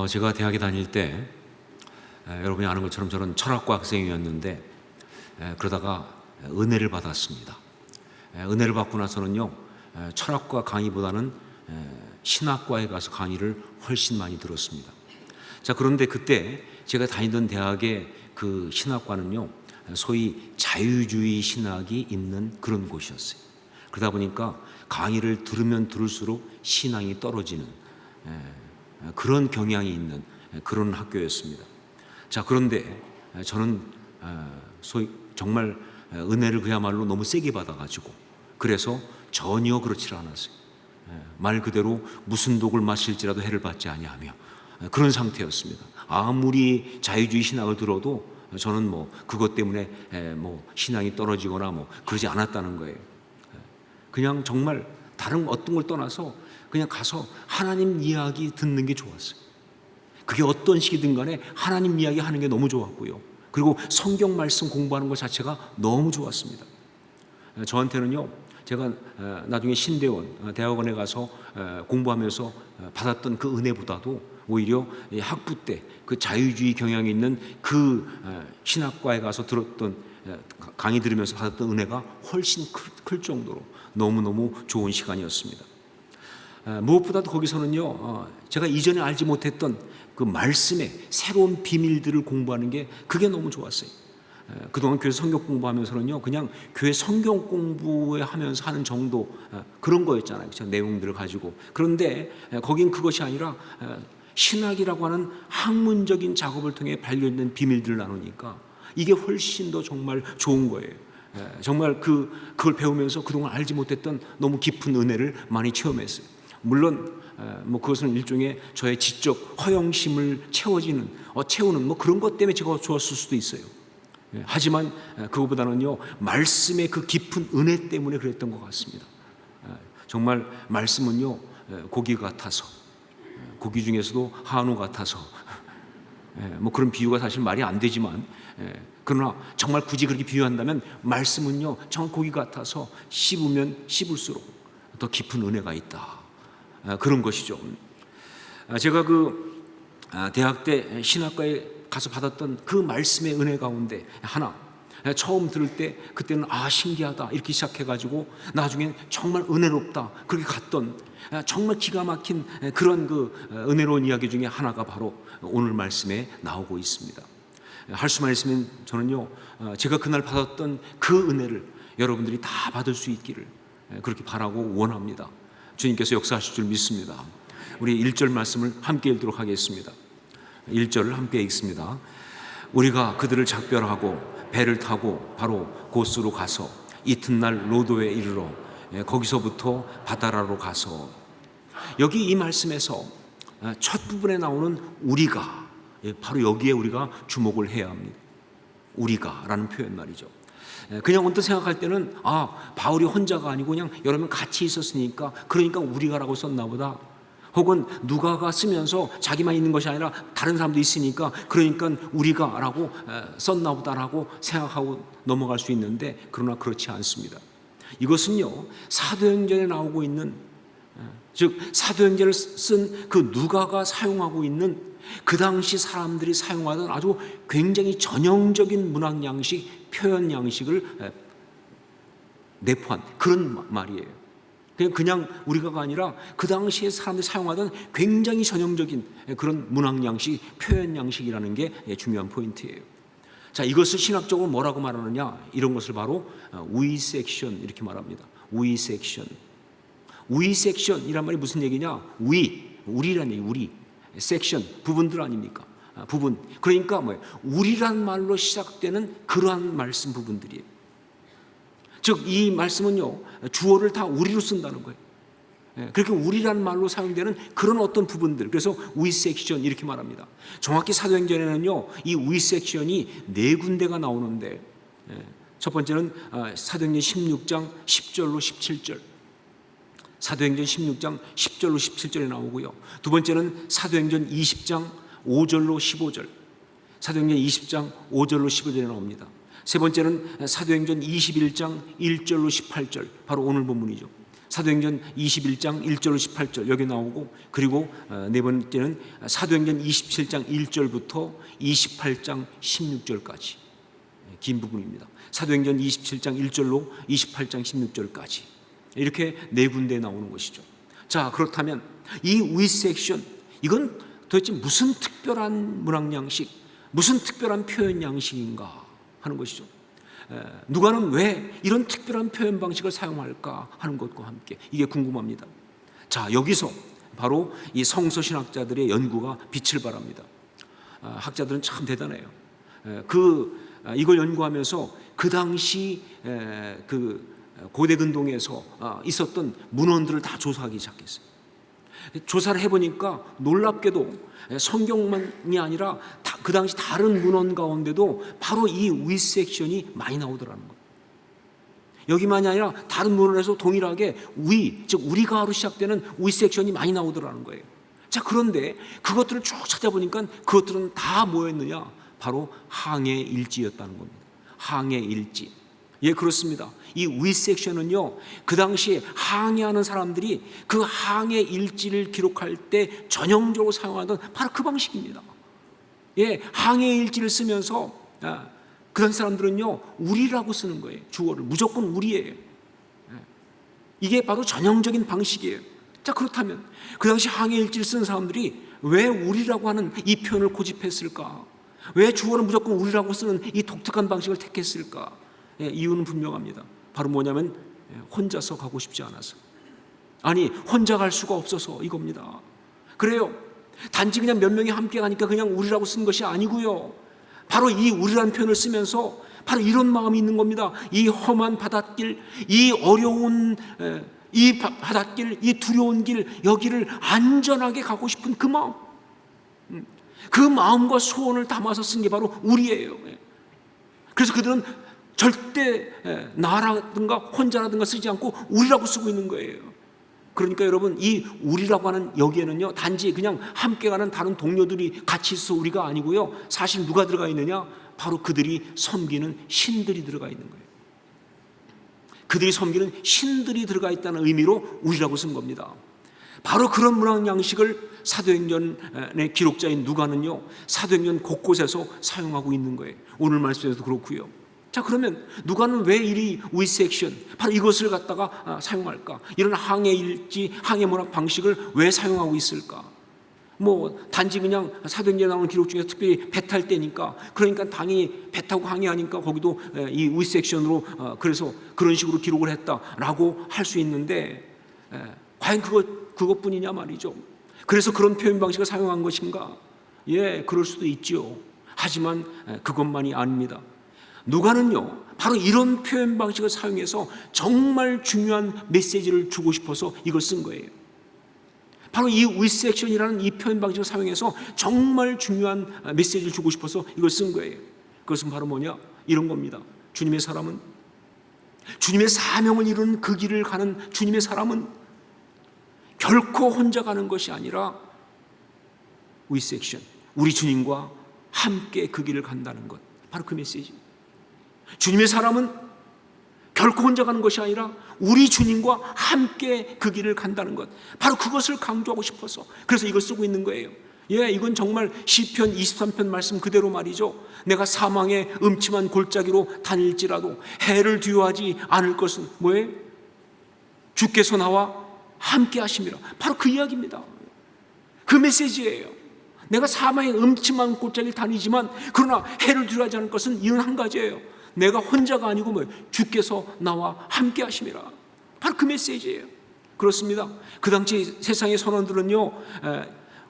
제가 대학에 다닐 때 여러분이 아는 것처럼 저는 철학과 학생이었는데 그러다가 은혜를 받았습니다. 은혜를 받고 나서는요 철학과 강의보다는 신학과에 가서 강의를 훨씬 많이 들었습니다. 자, 그런데 그때 제가 다니던 대학의 그 신학과는요 소위 자유주의 신학이 있는 그런 곳이었어요. 그러다 보니까 강의를 들으면 들을수록 신앙이 떨어지는 그런 경향이 있는 그런 학교였습니다. 자, 그런데 저는 소위 정말 은혜를 그야말로 너무 세게 받아가지고 그래서 전혀 그렇지 않았어요. 말 그대로 무슨 독을 마실지라도 해를 받지 아니하며 그런 상태였습니다. 아무리 자유주의 신학을 들어도 저는 뭐 그것 때문에 뭐 신앙이 떨어지거나 뭐 그러지 않았다는 거예요. 그냥 정말 다른 어떤 걸 떠나서 그냥 가서 하나님 이야기 듣는 게 좋았어요. 그게 어떤 식이든 간에 하나님 이야기 하는 게 너무 좋았고요. 그리고 성경 말씀 공부하는 것 자체가 너무 좋았습니다. 저한테는요, 제가 나중에 신대원 대학원에 가서 공부하면서 받았던 그 은혜보다도 오히려 학부 때 그 자유주의 경향이 있는 그 신학과에 가서 들었던 강의 들으면서 받았던 은혜가 훨씬 클 정도로 너무너무 좋은 시간이었습니다. 무엇보다도 거기서는요 제가 이전에 알지 못했던 그 말씀의 새로운 비밀들을 공부하는 게 그게 너무 좋았어요. 그동안 교회 성경 공부하면서는요 그냥 교회 성경 공부에 하면서 하는 정도 그런 거였잖아요. 그렇죠? 내용들을 가지고. 그런데 거긴 그것이 아니라 신학이라고 하는 학문적인 작업을 통해 발견된 비밀들을 나누니까 이게 훨씬 더 정말 좋은 거예요. 정말 그걸 배우면서 그동안 알지 못했던 너무 깊은 은혜를 많이 체험했어요. 물론 뭐 그것은 일종의 저의 지적 허영심을 채우는 뭐 그런 것 때문에 제가 좋았을 수도 있어요. 하지만 그것보다는요 말씀의 그 깊은 은혜 때문에 그랬던 것 같습니다. 정말 말씀은요 고기 같아서, 고기 중에서도 한우 같아서, 뭐 그런 비유가 사실 말이 안 되지만 그러나 정말 굳이 그렇게 비유한다면 말씀은요 정말 고기 같아서 씹으면 씹을수록 더 깊은 은혜가 있다. 그런 것이죠. 제가 그 대학 때 신학과에 가서 받았던 그 말씀의 은혜 가운데 하나, 처음 들을 때 그때는 신기하다 이렇게 시작해가지고 나중엔 정말 은혜롭다 그렇게 갔던 정말 기가 막힌 그런 그 은혜로운 이야기 중에 하나가 바로 오늘 말씀에 나오고 있습니다. 할 수만 있으면 저는요, 제가 그날 받았던 그 은혜를 여러분들이 다 받을 수 있기를 그렇게 바라고 원합니다. 주님께서 역사하실 줄 믿습니다. 우리 1절 말씀을 함께 읽도록 하겠습니다. 1절을 함께 읽습니다. 우리가 그들을 작별하고 배를 타고 바로 고스로 가서 이튿날 로도에 이르러 거기서부터 바다라로 가서, 여기 이 말씀에서 첫 부분에 나오는 우리가, 바로 여기에 우리가 주목을 해야 합니다. 우리가라는 표현 말이죠. 그냥 언뜻 생각할 때는 바울이 혼자가 아니고 그냥 여러 명 같이 있었으니까 그러니까 우리가라고 썼나 보다, 혹은 누가가 쓰면서 자기만 있는 것이 아니라 다른 사람도 있으니까 그러니까 우리가라고 썼나 보다라고 생각하고 넘어갈 수 있는데, 그러나 그렇지 않습니다. 이것은요, 사도행전에 나오고 있는, 즉 사도행전을 쓴 그 누가가 사용하고 있는 그 당시 사람들이 사용하던 아주 굉장히 전형적인 문학 양식, 표현 양식을 내포한 그런 말이에요. 그냥 우리가가 아니라 그 당시에 사람들이 사용하던 굉장히 전형적인 그런 문학 양식, 표현 양식이라는 게 중요한 포인트예요. 자, 이것을 신학적으로 뭐라고 말하느냐, 이런 것을 바로 we section 이렇게 말합니다. we section. we section이란 말이 무슨 얘기냐? 우리란 얘기, 우리. section, 부분들 아닙니까? 부분. 그러니까 뭐예요? 우리란 말로 시작되는 그러한 말씀 부분들이에요. 즉 이 말씀은요, 주어를 다 우리로 쓴다는 거예요. 그렇게 우리란 말로 사용되는 그런 어떤 부분들, 그래서 we section 이렇게 말합니다. 정확히 사도행전에는요, 이 we section이 4군데가 나오는데, 첫 번째는 사도행전 16장 10절로 17절, 사도행전 16장 10절로 17절에 나오고요. 두 번째는 사도행전 20장 5절로 15절, 사도행전 20장 5절로 15절에 나옵니다. 세 번째는 사도행전 21장 1절로 18절, 바로 오늘 본문이죠. 사도행전 21장 1절로 18절 여기 나오고, 그리고 네 번째는 사도행전 27장 1절부터 28장 16절까지 긴 부분입니다. 사도행전 27장 1절로 28장 16절까지 이렇게 4군데 나오는 것이죠. 자, 그렇다면 이 we section, 이건 도대체 무슨 특별한 문학 양식, 무슨 특별한 표현 양식인가 하는 것이죠. 누가는 왜 이런 특별한 표현 방식을 사용할까 하는 것과 함께 이게 궁금합니다. 자, 여기서 바로 이 성서신학자들의 연구가 빛을 발합니다. 학자들은 참 대단해요. 이걸 연구하면서 그 당시 그 고대 근동에서 있었던 문헌들을 다 조사하기 시작했어요. 조사를 해보니까 놀랍게도 성경만이 아니라 그 당시 다른 문헌 가운데도 바로 이 we section이 많이 나오더라는 거예요. 여기만이 아니라 다른 문헌에서 동일하게 we, 즉 우리가로 시작되는 we section이 많이 나오더라는 거예요. 자, 그런데 그것들을 쭉 찾아보니까 그것들은 다 뭐였느냐? 바로 항해 일지였다는 겁니다. 항해 일지. 예, 그렇습니다. 이 we section은요, 그 당시에 항해하는 사람들이 그 항해 일지를 기록할 때 전형적으로 사용하던 바로 그 방식입니다. 예, 항해 일지를 쓰면서 그 당시 사람들은요, 우리라고 쓰는 거예요. 주어를 무조건 우리예요. 이게 바로 전형적인 방식이에요. 자, 그렇다면 그 당시 항해 일지를 쓰는 사람들이 왜 우리라고 하는 이 표현을 고집했을까? 왜 주어를 무조건 우리라고 쓰는 이 독특한 방식을 택했을까? 예, 이유는 분명합니다. 바로 뭐냐면 혼자서 가고 싶지 않아서, 아니 혼자 갈 수가 없어서 이겁니다. 그래요. 단지 그냥 몇 명이 함께 가니까 그냥 우리라고 쓴 것이 아니고요. 바로 이 우리라는 표현을 쓰면서 바로 이런 마음이 있는 겁니다. 이 험한 바닷길, 이 어려운 이 바닷길, 이 두려운 길, 여기를 안전하게 가고 싶은 그 마음, 그 마음과 소원을 담아서 쓴 게 바로 우리예요. 그래서 그들은 절대 나라든가 혼자라든가 쓰지 않고 우리라고 쓰고 있는 거예요. 그러니까 여러분, 이 우리라고 하는 여기에는요, 단지 그냥 함께 가는 다른 동료들이 같이 있어 우리가 아니고요, 사실 누가 들어가 있느냐? 바로 그들이 섬기는 신들이 들어가 있는 거예요. 그들이 섬기는 신들이 들어가 있다는 의미로 우리라고 쓴 겁니다. 바로 그런 문학 양식을 사도행전의 기록자인 누가는요, 사도행전 곳곳에서 사용하고 있는 거예요. 오늘 말씀에서도 그렇고요. 자, 그러면 누가는 왜 이 with section, 바로 이것을 갖다가 사용할까? 이런 항해 일지, 항해 문학 방식을 왜 사용하고 있을까? 뭐 단지 그냥 사도행전에 나오는 기록 중에서 특별히 배 탈 때니까, 그러니까 당연히 배 타고 항해하니까 거기도 이 with section으로 그래서 그런 식으로 기록을 했다라고 할 수 있는데, 과연 그것뿐이냐 말이죠. 그래서 그런 표현 방식을 사용한 것인가? 예, 그럴 수도 있지요. 하지만 그것만이 아닙니다. 누가는요, 바로 이런 표현 방식을 사용해서 정말 중요한 메시지를 주고 싶어서 이걸 쓴 거예요. 바로 이 with section이라는 이 표현 방식을 사용해서 정말 중요한 메시지를 주고 싶어서 이걸 쓴 거예요. 그것은 바로 뭐냐? 이런 겁니다. 주님의 사람은, 주님의 사명을 이루는 그 길을 가는 주님의 사람은 결코 혼자 가는 것이 아니라 with section, 우리 주님과 함께 그 길을 간다는 것, 바로 그 메시지. 주님의 사람은 결코 혼자 가는 것이 아니라 우리 주님과 함께 그 길을 간다는 것, 바로 그것을 강조하고 싶어서 그래서 이걸 쓰고 있는 거예요. 예, 이건 정말 시편 23편 말씀 그대로 말이죠. 내가 사망의 음침한 골짜기로 다닐지라도 해를 두려워하지 않을 것은 뭐예요? 주께서 나와 함께 하심이라. 바로 그 이야기입니다. 그 메시지예요. 내가 사망의 음침한 골짜기를 다니지만 그러나 해를 두려워하지 않을 것은 이런 한 가지예요. 내가 혼자가 아니고 뭐예요? 주께서 나와 함께 하심이라. 바로 그 메시지예요. 그렇습니다. 그 당시 세상의 선원들은요,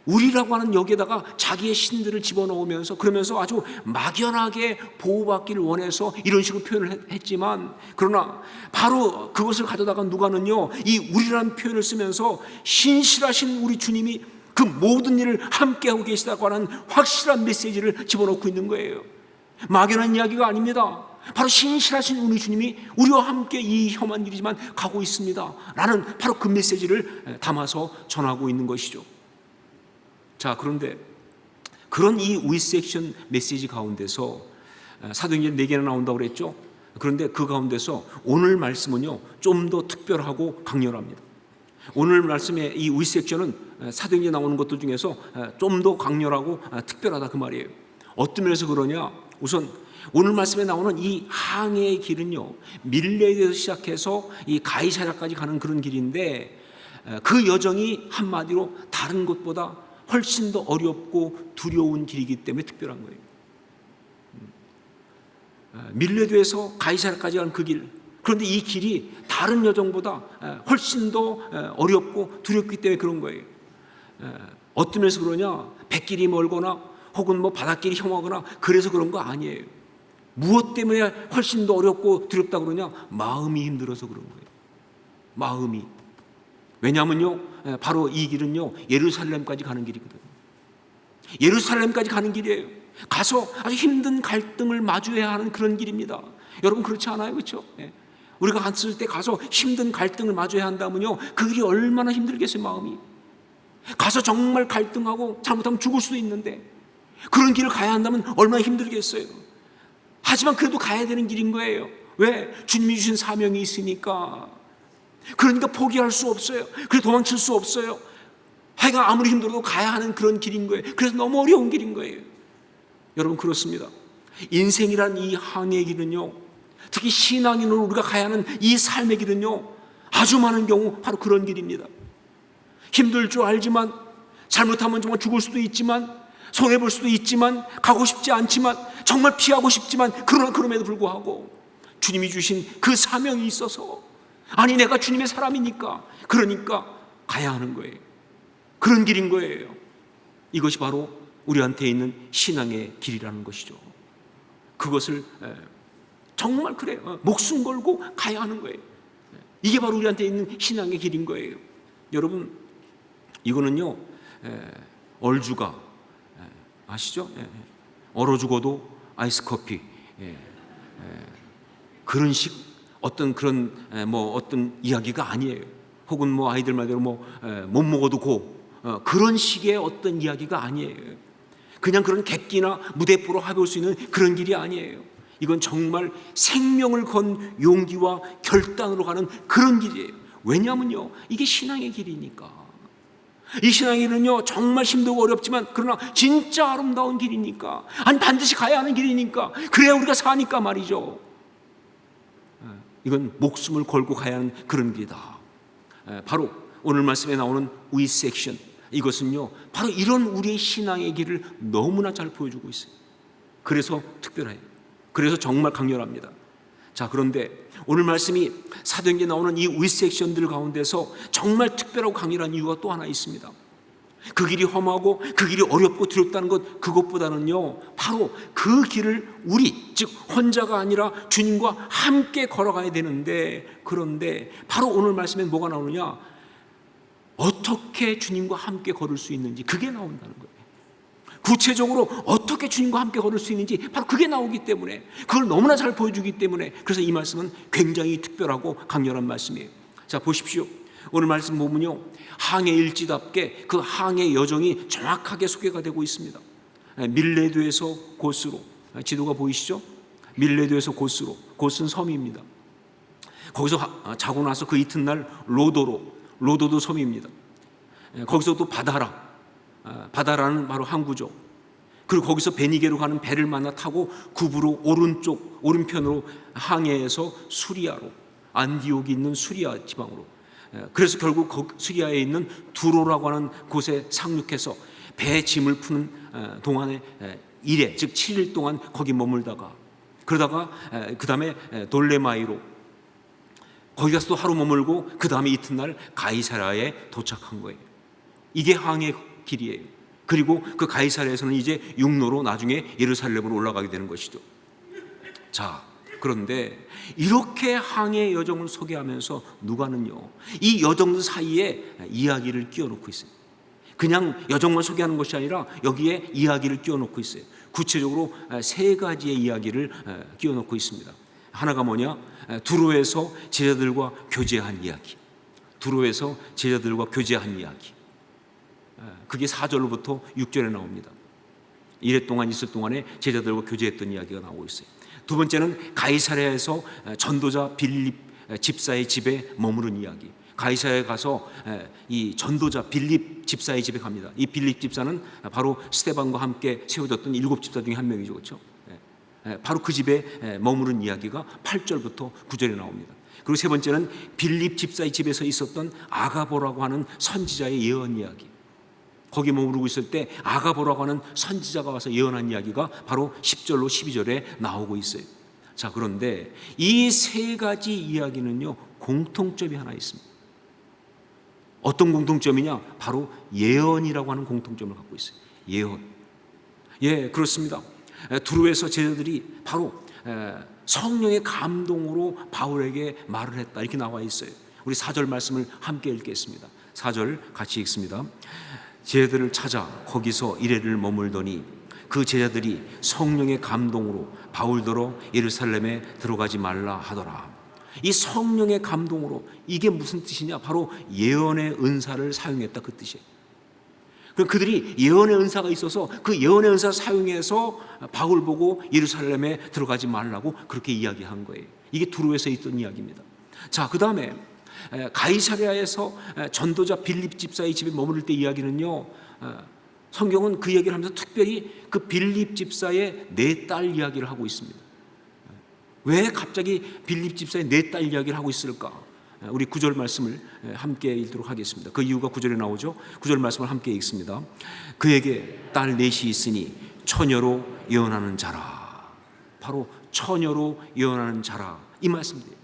우리라고 하는 여기에다가 자기의 신들을 집어넣으면서 그러면서 아주 막연하게 보호받기를 원해서 이런 식으로 표현을 했지만, 그러나 바로 그것을 가져다가 누가는요, 이 우리라는 표현을 쓰면서 신실하신 우리 주님이 그 모든 일을 함께하고 계시다고 하는 확실한 메시지를 집어넣고 있는 거예요. 막연한 이야기가 아닙니다. 바로 신실하신 우리 주님이 우리와 함께 이 험한 일이지만 가고 있습니다 라는 바로 그 메시지를 담아서 전하고 있는 것이죠. 자, 그런데 그런 이 with section 메시지 가운데서 사도행전 4개나 나온다고 그랬죠. 그런데 그 가운데서 오늘 말씀은요, 좀 더 특별하고 강렬합니다. 오늘 말씀의 이 with section은 사도행전에 나오는 것들 중에서 좀 더 강렬하고 특별하다 그 말이에요. 어떤 면에서 그러냐? 우선 오늘 말씀에 나오는 이 항해의 길은요, 밀레에서 시작해서 이 가이사랴까지 가는 그런 길인데, 그 여정이 한마디로 다른 곳보다 훨씬 더 어렵고 두려운 길이기 때문에 특별한 거예요. 밀레도에서 가이사랴까지 가는 그 길, 그런데 이 길이 다른 여정보다 훨씬 더 어렵고 두렵기 때문에 그런 거예요. 어떤 면에서 그러냐? 백길이 멀거나 혹은 뭐 바닷길이 험하거나 그래서 그런 거 아니에요. 무엇 때문에 훨씬 더 어렵고 두렵다 그러냐? 마음이 힘들어서 그런 거예요. 마음이. 왜냐하면요, 바로 이 길은요, 예루살렘까지 가는 길이거든요. 예루살렘까지 가는 길이에요. 가서 아주 힘든 갈등을 마주해야 하는 그런 길입니다. 여러분 그렇지 않아요? 그렇죠? 우리가 갔을 때 가서 힘든 갈등을 마주해야 한다면요, 그 길이 얼마나 힘들겠어요, 마음이. 가서 정말 갈등하고 잘못하면 죽을 수도 있는데 그런 길을 가야 한다면 얼마나 힘들겠어요. 하지만 그래도 가야 되는 길인 거예요. 왜? 주님이 주신 사명이 있으니까. 그러니까 포기할 수 없어요. 그래서 도망칠 수 없어요. 해가 아무리 힘들어도 가야 하는 그런 길인 거예요. 그래서 너무 어려운 길인 거예요. 여러분 그렇습니다. 인생이란 이 항해의 길은요, 특히 신앙인으로 우리가 가야 하는 이 삶의 길은요, 아주 많은 경우 바로 그런 길입니다. 힘들 줄 알지만, 잘못하면 정말 죽을 수도 있지만, 손해볼 수도 있지만, 가고 싶지 않지만, 정말 피하고 싶지만, 그러나 그럼에도 불구하고 주님이 주신 그 사명이 있어서, 아니 내가 주님의 사람이니까, 그러니까 가야 하는 거예요. 그런 길인 거예요. 이것이 바로 우리한테 있는 신앙의 길이라는 것이죠. 그것을 정말 그래요. 목숨 걸고 가야 하는 거예요. 이게 바로 우리한테 있는 신앙의 길인 거예요. 여러분, 이거는요, 얼죽아 아시죠? 얼어 죽어도 아이스 커피, 그런 식 어떤 그런 어떤 이야기가 아니에요. 혹은 뭐 아이들 말대로 못 먹어도 고, 그런 식의 어떤 이야기가 아니에요. 그냥 그런 객기나 무대포로 해볼 수 있는 그런 길이 아니에요. 이건 정말 생명을 건 용기와 결단으로 가는 그런 길이에요. 왜냐하면요, 이게 신앙의 길이니까. 이 신앙의 길은요 정말 힘들고 어렵지만 그러나 진짜 아름다운 길이니까, 아니 반드시 가야 하는 길이니까, 그래야 우리가 사니까 말이죠. 이건 목숨을 걸고 가야 하는 그런 길이다. 바로 오늘 말씀에 나오는 We section, 이것은요 바로 이런 우리의 신앙의 길을 너무나 잘 보여주고 있어요. 그래서 특별해요. 그래서 정말 강렬합니다. 자, 그런데 오늘 말씀이 사도행전에 나오는 이 We section들 가운데서 정말 특별하고 강렬한 이유가 또 하나 있습니다. 그 길이 험하고 그 길이 어렵고 두렵다는 것, 그것보다는요 바로 그 길을 우리, 즉 혼자가 아니라 주님과 함께 걸어가야 되는데, 그런데 바로 오늘 말씀에 뭐가 나오느냐, 어떻게 주님과 함께 걸을 수 있는지 그게 나온다는 거예요. 구체적으로 어떻게 주님과 함께 걸을 수 있는지 바로 그게 나오기 때문에, 그걸 너무나 잘 보여주기 때문에, 그래서 이 말씀은 굉장히 특별하고 강렬한 말씀이에요. 자, 보십시오. 오늘 말씀 보면요 항해 일지답게 그 항해 여정이 정확하게 소개가 되고 있습니다. 밀레도에서 고스로, 지도가 보이시죠? 밀레도에서 고스로, 고스는 섬입니다. 거기서 자고 나서 그 이튿날 로도도 섬입니다. 거기서 또 바다라는 바로 항구죠. 그리고 거기서 베니게로 가는 배를 만나 타고 구부로 오른편으로 항해해서 수리아로, 안디옥이 있는 수리아 지방으로, 그래서 결국 수리아에 있는 두로라고 하는 곳에 상륙해서 배 짐을 푸는 동안에 일해, 즉 7일 동안 거기 머물다가, 그러다가 그 다음에 돌레마이로 거기 가서 또 하루 머물고 그 다음에 이튿날 가이사랴에 도착한 거예요. 이게 항해 길이에요. 그리고 그 가이사랴에서는 이제 육로로 나중에 예루살렘으로 올라가게 되는 것이죠. 자, 그런데 이렇게 항해 여정을 소개하면서 누가는요 이 여정 사이에 이야기를 끼워놓고 있어요. 그냥 여정만 소개하는 것이 아니라 여기에 이야기를 끼워놓고 있어요. 구체적으로 세 가지의 이야기를 끼워놓고 있습니다. 하나가 뭐냐, 두로에서 제자들과 교제한 이야기. 두로에서 제자들과 교제한 이야기. 그게 4절로부터 6절에 나옵니다. 이래 동안 있을 동안에 제자들과 교제했던 이야기가 나오고 있어요. 두 번째는 가이사랴에서 전도자 빌립 집사의 집에 머무른 이야기. 가이사랴에 가서 이 전도자 빌립 집사의 집에 갑니다. 이 빌립 집사는 바로 스데반과 함께 세워졌던 7 집사 중에 한 명이죠, 그렇죠? 바로 그 집에 머무른 이야기가 8절부터 9절에 나옵니다. 그리고 세 번째는 빌립 집사의 집에서 있었던 아가보라고 하는 선지자의 예언 이야기. 거기 머무르고 있을 때 아가보라고 하는 선지자가 와서 예언한 이야기가 바로 10절로 12절에 나오고 있어요. 자, 그런데 이 세 가지 이야기는요 공통점이 하나 있습니다. 어떤 공통점이냐, 바로 예언이라고 하는 공통점을 갖고 있어요. 예언. 예, 그렇습니다. 두로에서 제자들이 바로 성령의 감동으로 바울에게 말을 했다, 이렇게 나와 있어요. 우리 4절 말씀을 함께 읽겠습니다. 4절 같이 읽습니다. 제자들을 찾아 거기서 이레를 머물더니 그 제자들이 성령의 감동으로 바울더러 예루살렘에 들어가지 말라 하더라. 이 성령의 감동으로, 이게 무슨 뜻이냐, 바로 예언의 은사를 사용했다, 그 뜻이에요. 그들이 예언의 은사가 있어서 그 예언의 은사를 사용해서 바울 보고 예루살렘에 들어가지 말라고 그렇게 이야기한 거예요. 이게 두로에서 있던 이야기입니다. 자, 그 다음에 가이사랴에서 전도자 빌립 집사의 집에 머무를 때 이야기는요, 성경은 그 얘기를 하면서 특별히 그 빌립 집사의 4딸 이야기를 하고 있습니다. 왜 갑자기 빌립 집사의 4딸 이야기를 하고 있을까? 우리 9절 말씀을 함께 읽도록 하겠습니다. 그 이유가 9절에 나오죠. 9절 말씀을 함께 읽습니다. 그에게 딸 4이 있으니 처녀로 예언하는 자라. 바로 처녀로 예언하는 자라, 이 말씀이에요.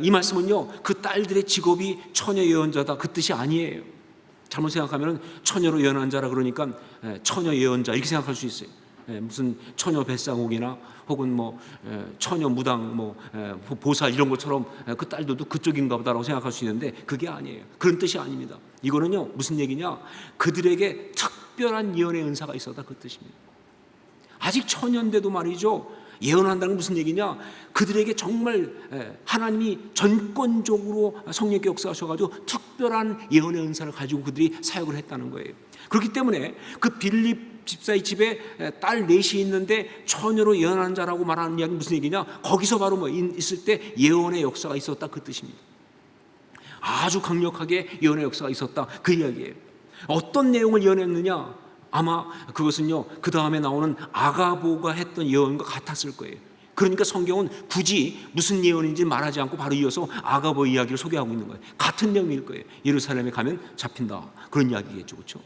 이 말씀은요 그 딸들의 직업이 처녀 예언자다, 그 뜻이 아니에요. 잘못 생각하면 처녀로 예언한 자라 그러니까 처녀 예언자 이렇게 생각할 수 있어요. 무슨 처녀 뱃상옥이나 혹은 뭐 처녀 무당 뭐 보살 이런 것처럼 그 딸들도 그쪽인가 보다라고 생각할 수 있는데 그게 아니에요. 그런 뜻이 아닙니다. 이거는요 무슨 얘기냐, 그들에게 특별한 예언의 은사가 있었다, 그 뜻입니다. 아직 처녀인데도 말이죠, 예언한다는 건 무슨 얘기냐, 그들에게 정말 하나님이 전권적으로 성령께 역사하셔가지고 특별한 예언의 은사를 가지고 그들이 사역을 했다는 거예요. 그렇기 때문에 그 빌립 집사의 집에 딸 4이 있는데 처녀로 예언하는 자라고 말하는 이야기는 무슨 얘기냐, 거기서 바로 뭐 있을 때 예언의 역사가 있었다, 그 뜻입니다. 아주 강력하게 예언의 역사가 있었다, 그 이야기예요. 어떤 내용을 예언했느냐? 아마 그것은요, 그 다음에 나오는 아가보가 했던 예언과 같았을 거예요. 그러니까 성경은 굳이 무슨 예언인지 말하지 않고 바로 이어서 아가보 이야기를 소개하고 있는 거예요. 같은 내용일 거예요. 예루살렘에 가면 잡힌다, 그런 이야기겠죠, 그렇죠?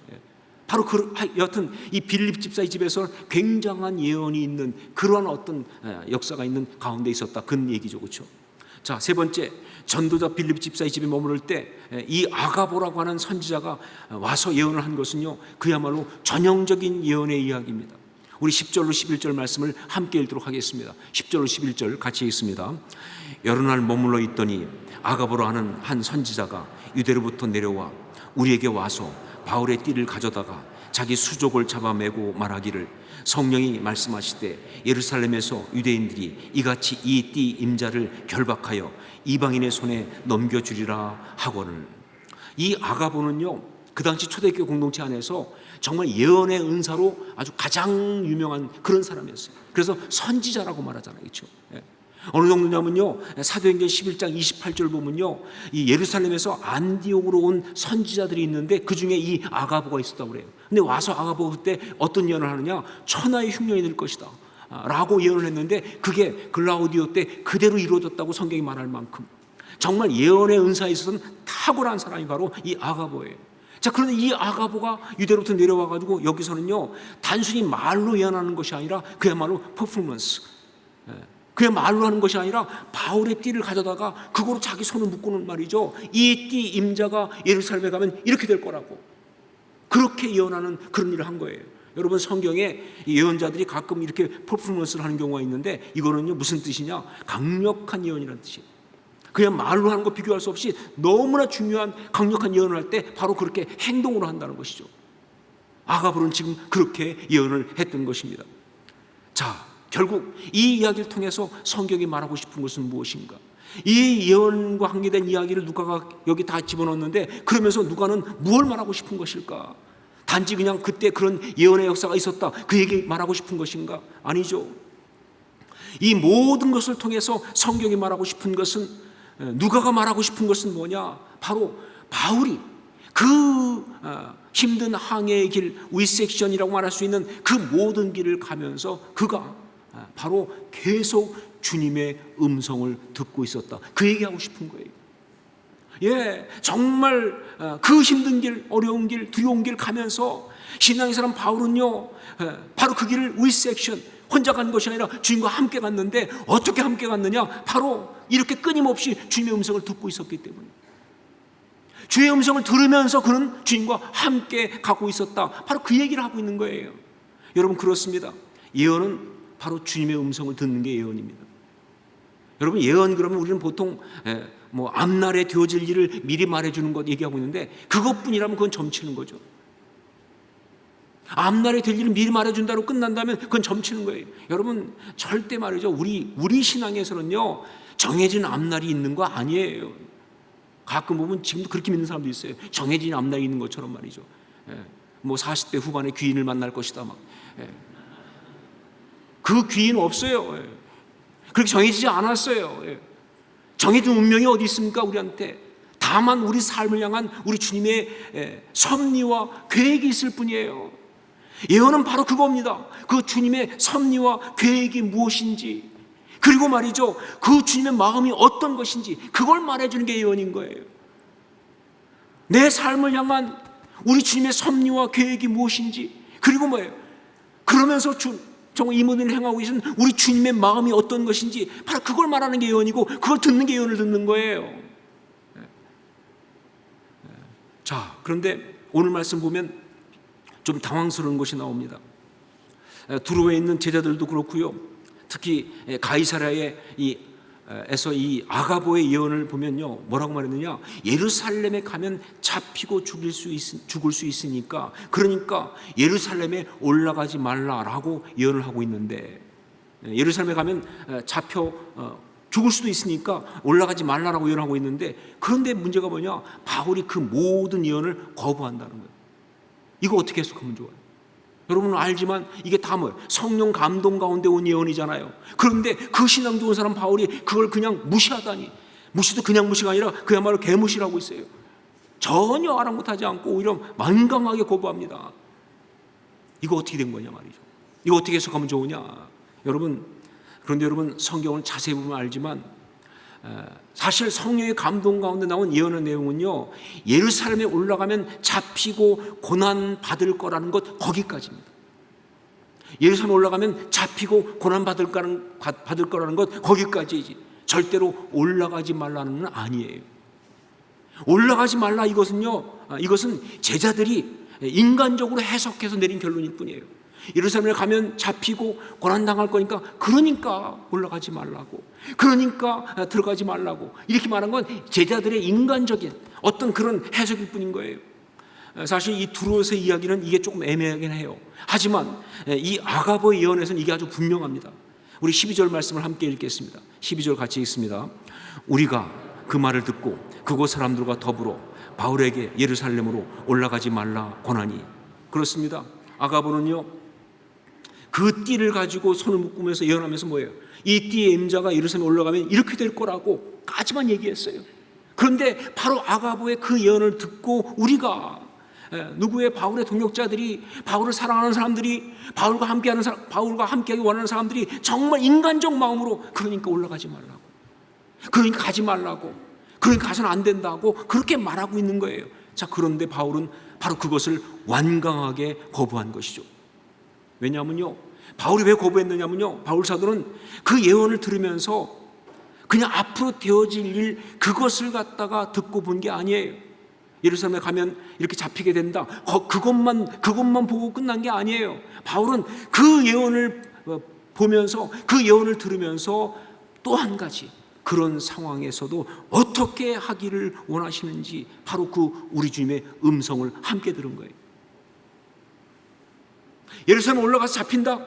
바로 여하튼 이 빌립 집사의 집에서 굉장한 예언이 있는 그런 어떤 역사가 있는 가운데 있었다, 그런 얘기죠, 그렇죠? 자, 세 번째, 전도자 빌립 집사의 집에 머무를 때 이 아가보라고 하는 선지자가 와서 예언을 한 것은요, 그야말로 전형적인 예언의 이야기입니다. 우리 10절로 11절 말씀을 함께 읽도록 하겠습니다. 10절로 11절 같이 읽습니다. 여러 날 머물러 있더니 아가보라 하는 한 선지자가 유대로부터 내려와 우리에게 와서 바울의 띠를 가져다가 자기 수족을 잡아매고 말하기를 성령이 말씀하시되 예루살렘에서 유대인들이 이같이 이 띠 임자를 결박하여 이방인의 손에 넘겨주리라 하거늘. 이 아가보는요, 그 당시 초대교회 공동체 안에서 정말 예언의 은사로 아주 가장 유명한 그런 사람이었어요. 그래서 선지자라고 말하잖아요, 그렇죠? 어느 정도냐면요, 사도행전 11장 28절 보면요, 이 예루살렘에서 안디옥으로 온 선지자들이 있는데 그 중에 이 아가보가 있었다고 그래요. 근데 와서 아가보가 그때 어떤 예언을 하느냐, 천하의 흉년이 될 것이다 라고 예언을 했는데 그게 글라우디오 때 그대로 이루어졌다고 성경이 말할 만큼 정말 예언의 은사에 있어서는 탁월한 사람이 바로 이 아가보예요. 자, 그런데 이 아가보가 유대로부터 내려와가지고 여기서는요, 단순히 말로 예언하는 것이 아니라 그야말로 퍼포먼스, 그냥 말로 하는 것이 아니라 바울의 띠를 가져다가 그거로 자기 손을 묶고는 말이죠, 이 띠 임자가 예루살렘에 가면 이렇게 될 거라고 그렇게 예언하는 그런 일을 한 거예요. 여러분, 성경에 예언자들이 가끔 이렇게 퍼포먼스를 하는 경우가 있는데 이거는요, 무슨 뜻이냐? 강력한 예언이라는 뜻이에요. 그냥 말로 하는 거 비교할 수 없이 너무나 중요한 강력한 예언을 할 때 바로 그렇게 행동으로 한다는 것이죠. 아가보는 지금 그렇게 예언을 했던 것입니다. 자, 결국 이 이야기를 통해서 성경이 말하고 싶은 것은 무엇인가? 이 예언과 관계된 이야기를 누가가 여기 다 집어넣었는데 그러면서 누가는 무엇을 말하고 싶은 것일까? 단지 그냥 그때 그런 예언의 역사가 있었다, 그 얘기 말하고 싶은 것인가? 아니죠. 이 모든 것을 통해서 성경이 말하고 싶은 것은, 누가가 말하고 싶은 것은 뭐냐? 바로 바울이 그 힘든 항해의 길, 위섹션이라고 말할 수 있는 그 모든 길을 가면서 그가 바로 계속 주님의 음성을 듣고 있었다, 그 얘기하고 싶은 거예요. 정말 그 힘든 길, 어려운 길, 두려운 길 가면서 신앙의 사람 바울은요, 바로 그 길을 위섹션, 혼자 간 것이 아니라 주님과 함께 갔는데 어떻게 함께 갔느냐? 바로 이렇게 끊임없이 주님의 음성을 듣고 있었기 때문에, 주의 음성을 들으면서 그는 주님과 함께 가고 있었다, 바로 그 얘기를 하고 있는 거예요. 여러분, 그렇습니다. 예언은 바로 주님의 음성을 듣는 게 예언입니다. 여러분, 예언 그러면 우리는 보통 뭐 앞날에 되어질 일을 미리 말해주는 것 얘기하고 있는데 그것뿐이라면 그건 점치는 거죠. 앞날에 될 일을 미리 말해준다고 끝난다면 그건 점치는 거예요. 여러분, 절대 말이죠, 우리 신앙에서는요, 정해진 앞날이 있는 거 아니에요. 가끔 보면 지금도 그렇게 믿는 사람도 있어요. 정해진 앞날이 있는 것처럼 말이죠. 뭐 40대 후반에 귀인을 만날 것이다 막. 그 귀인 없어요. 그렇게 정해지지 않았어요. 정해진 운명이 어디 있습니까, 우리한테? 다만 우리 삶을 향한 우리 주님의 섭리와 계획이 있을 뿐이에요. 예언은 바로 그겁니다. 그 주님의 섭리와 계획이 무엇인지, 그리고 말이죠, 그 주님의 마음이 어떤 것인지 그걸 말해주는 게 예언인 거예요. 내 삶을 향한 우리 주님의 섭리와 계획이 무엇인지, 그리고 뭐예요? 그러면서 정말 이 모든 일을 행하고 계신 우리 주님의 마음이 어떤 것인지, 바로 그걸 말하는 게 예언이고 그걸 듣는 게 예언을 듣는 거예요. 자, 그런데 오늘 말씀 보면 좀 당황스러운 것이 나옵니다. 두로에 있는 제자들도 그렇고요, 특히 가이사랴에서 이 아가보의 예언을 보면요, 뭐라고 말했느냐? 예루살렘에 가면 잡히고 죽을 수 있으니까, 그러니까 예루살렘에 올라가지 말라라고 예언을 하고 있는데, 예루살렘에 가면 잡혀 죽을 수도 있으니까 올라가지 말라라고 예언하고 있는데, 그런데 문제가 뭐냐? 바울이 그 모든 예언을 거부한다는 거예요. 이거 어떻게 해석하면 좋아요? 여러분은 알지만 이게 다 뭐예요? 성령 감동 가운데 온 예언이잖아요. 그런데 그 신앙 좋은 사람 바울이 그걸 그냥 무시하다니, 무시도 그냥 무시가 아니라 그야말로 개무시를 하고 있어요. 전혀 아랑곳하지 않고 오히려 완강하게 거부합니다. 이거 어떻게 된 거냐 말이죠. 이거 어떻게 해석하면 좋으냐. 그런데 여러분 성경을 자세히 보면 알지만 사실 성령의 감동 가운데 나온 예언의 내용은요, 예루살렘에 올라가면 잡히고 고난 받을 거라는 것 거기까지입니다. 예루살렘에 올라가면 잡히고 고난 받을 거라는 것 거기까지지, 절대로 올라가지 말라는 건 아니에요. 올라가지 말라 이것은 제자들이 인간적으로 해석해서 내린 결론일 뿐이에요. 예루살렘에 가면 잡히고 고난당할 거니까, 그러니까 올라가지 말라고, 그러니까 들어가지 말라고 이렇게 말한 건 제자들의 인간적인 어떤 그런 해석일 뿐인 거예요. 사실 이 두로스의 이야기는 이게 조금 애매하긴 해요. 하지만 이 아가보의 예언에서는 이게 아주 분명합니다. 우리 12절 말씀을 함께 읽겠습니다. 12절 같이 읽습니다. 우리가 그 말을 듣고 그곳 사람들과 더불어 바울에게 예루살렘으로 올라가지 말라 권하니. 그렇습니다. 아가보는요, 그 띠를 가지고 손을 묶으면서 예언하면서 뭐예요? 이 띠의 임자가 예루살렘에 올라가면 이렇게 될 거라고 까지만 얘기했어요. 그런데 바로 아가보의 그 예언을 듣고 우리가, 누구의, 바울의 동역자들이, 바울을 사랑하는 사람들이, 바울과 함께하기 원하는 사람들이 정말 인간적 마음으로, 그러니까 올라가지 말라고, 그러니까 가지 말라고, 그러니까 가서는 안 된다고 그렇게 말하고 있는 거예요. 자, 그런데 바울은 바로 그것을 완강하게 거부한 것이죠. 왜냐하면요, 바울이 왜 거부했느냐면요, 바울 사도는 그 예언을 들으면서 그냥 앞으로 되어질 일, 그것을 갖다가 듣고 본 게 아니에요. 예루살렘에 가면 이렇게 잡히게 된다, 그것만 보고 끝난 게 아니에요. 바울은 그 예언을 보면서, 그 예언을 들으면서 또 한 가지, 그런 상황에서도 어떻게 하기를 원하시는지, 바로 그 우리 주님의 음성을 함께 들은 거예요. 예루살렘 올라가서 잡힌다,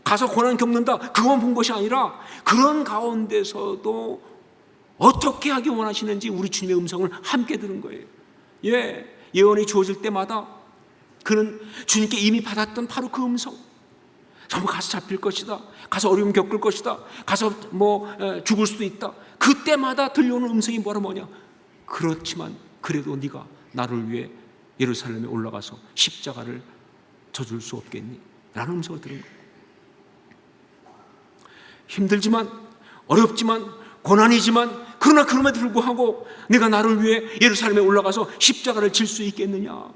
가서 고난 겪는다, 그것만 본 것이 아니라 그런 가운데서도 어떻게 하기 원하시는지 우리 주님의 음성을 함께 들은 거예요. 예언이 주어질 때마다 그는 주님께 이미 받았던 바로 그 음성, 정말 가서 잡힐 것이다, 가서 어려움 겪을 것이다, 가서 죽을 수도 있다, 그때마다 들려오는 음성이 뭐냐, 그렇지만 그래도 네가 나를 위해 예루살렘에 올라가서 십자가를 져줄 수 없겠니? 라는 음성을 들은 거예요. 힘들지만, 어렵지만, 고난이지만, 그러나 그럼에도 불구하고 내가 나를 위해 예루살렘에 올라가서 십자가를 질 수 있겠느냐,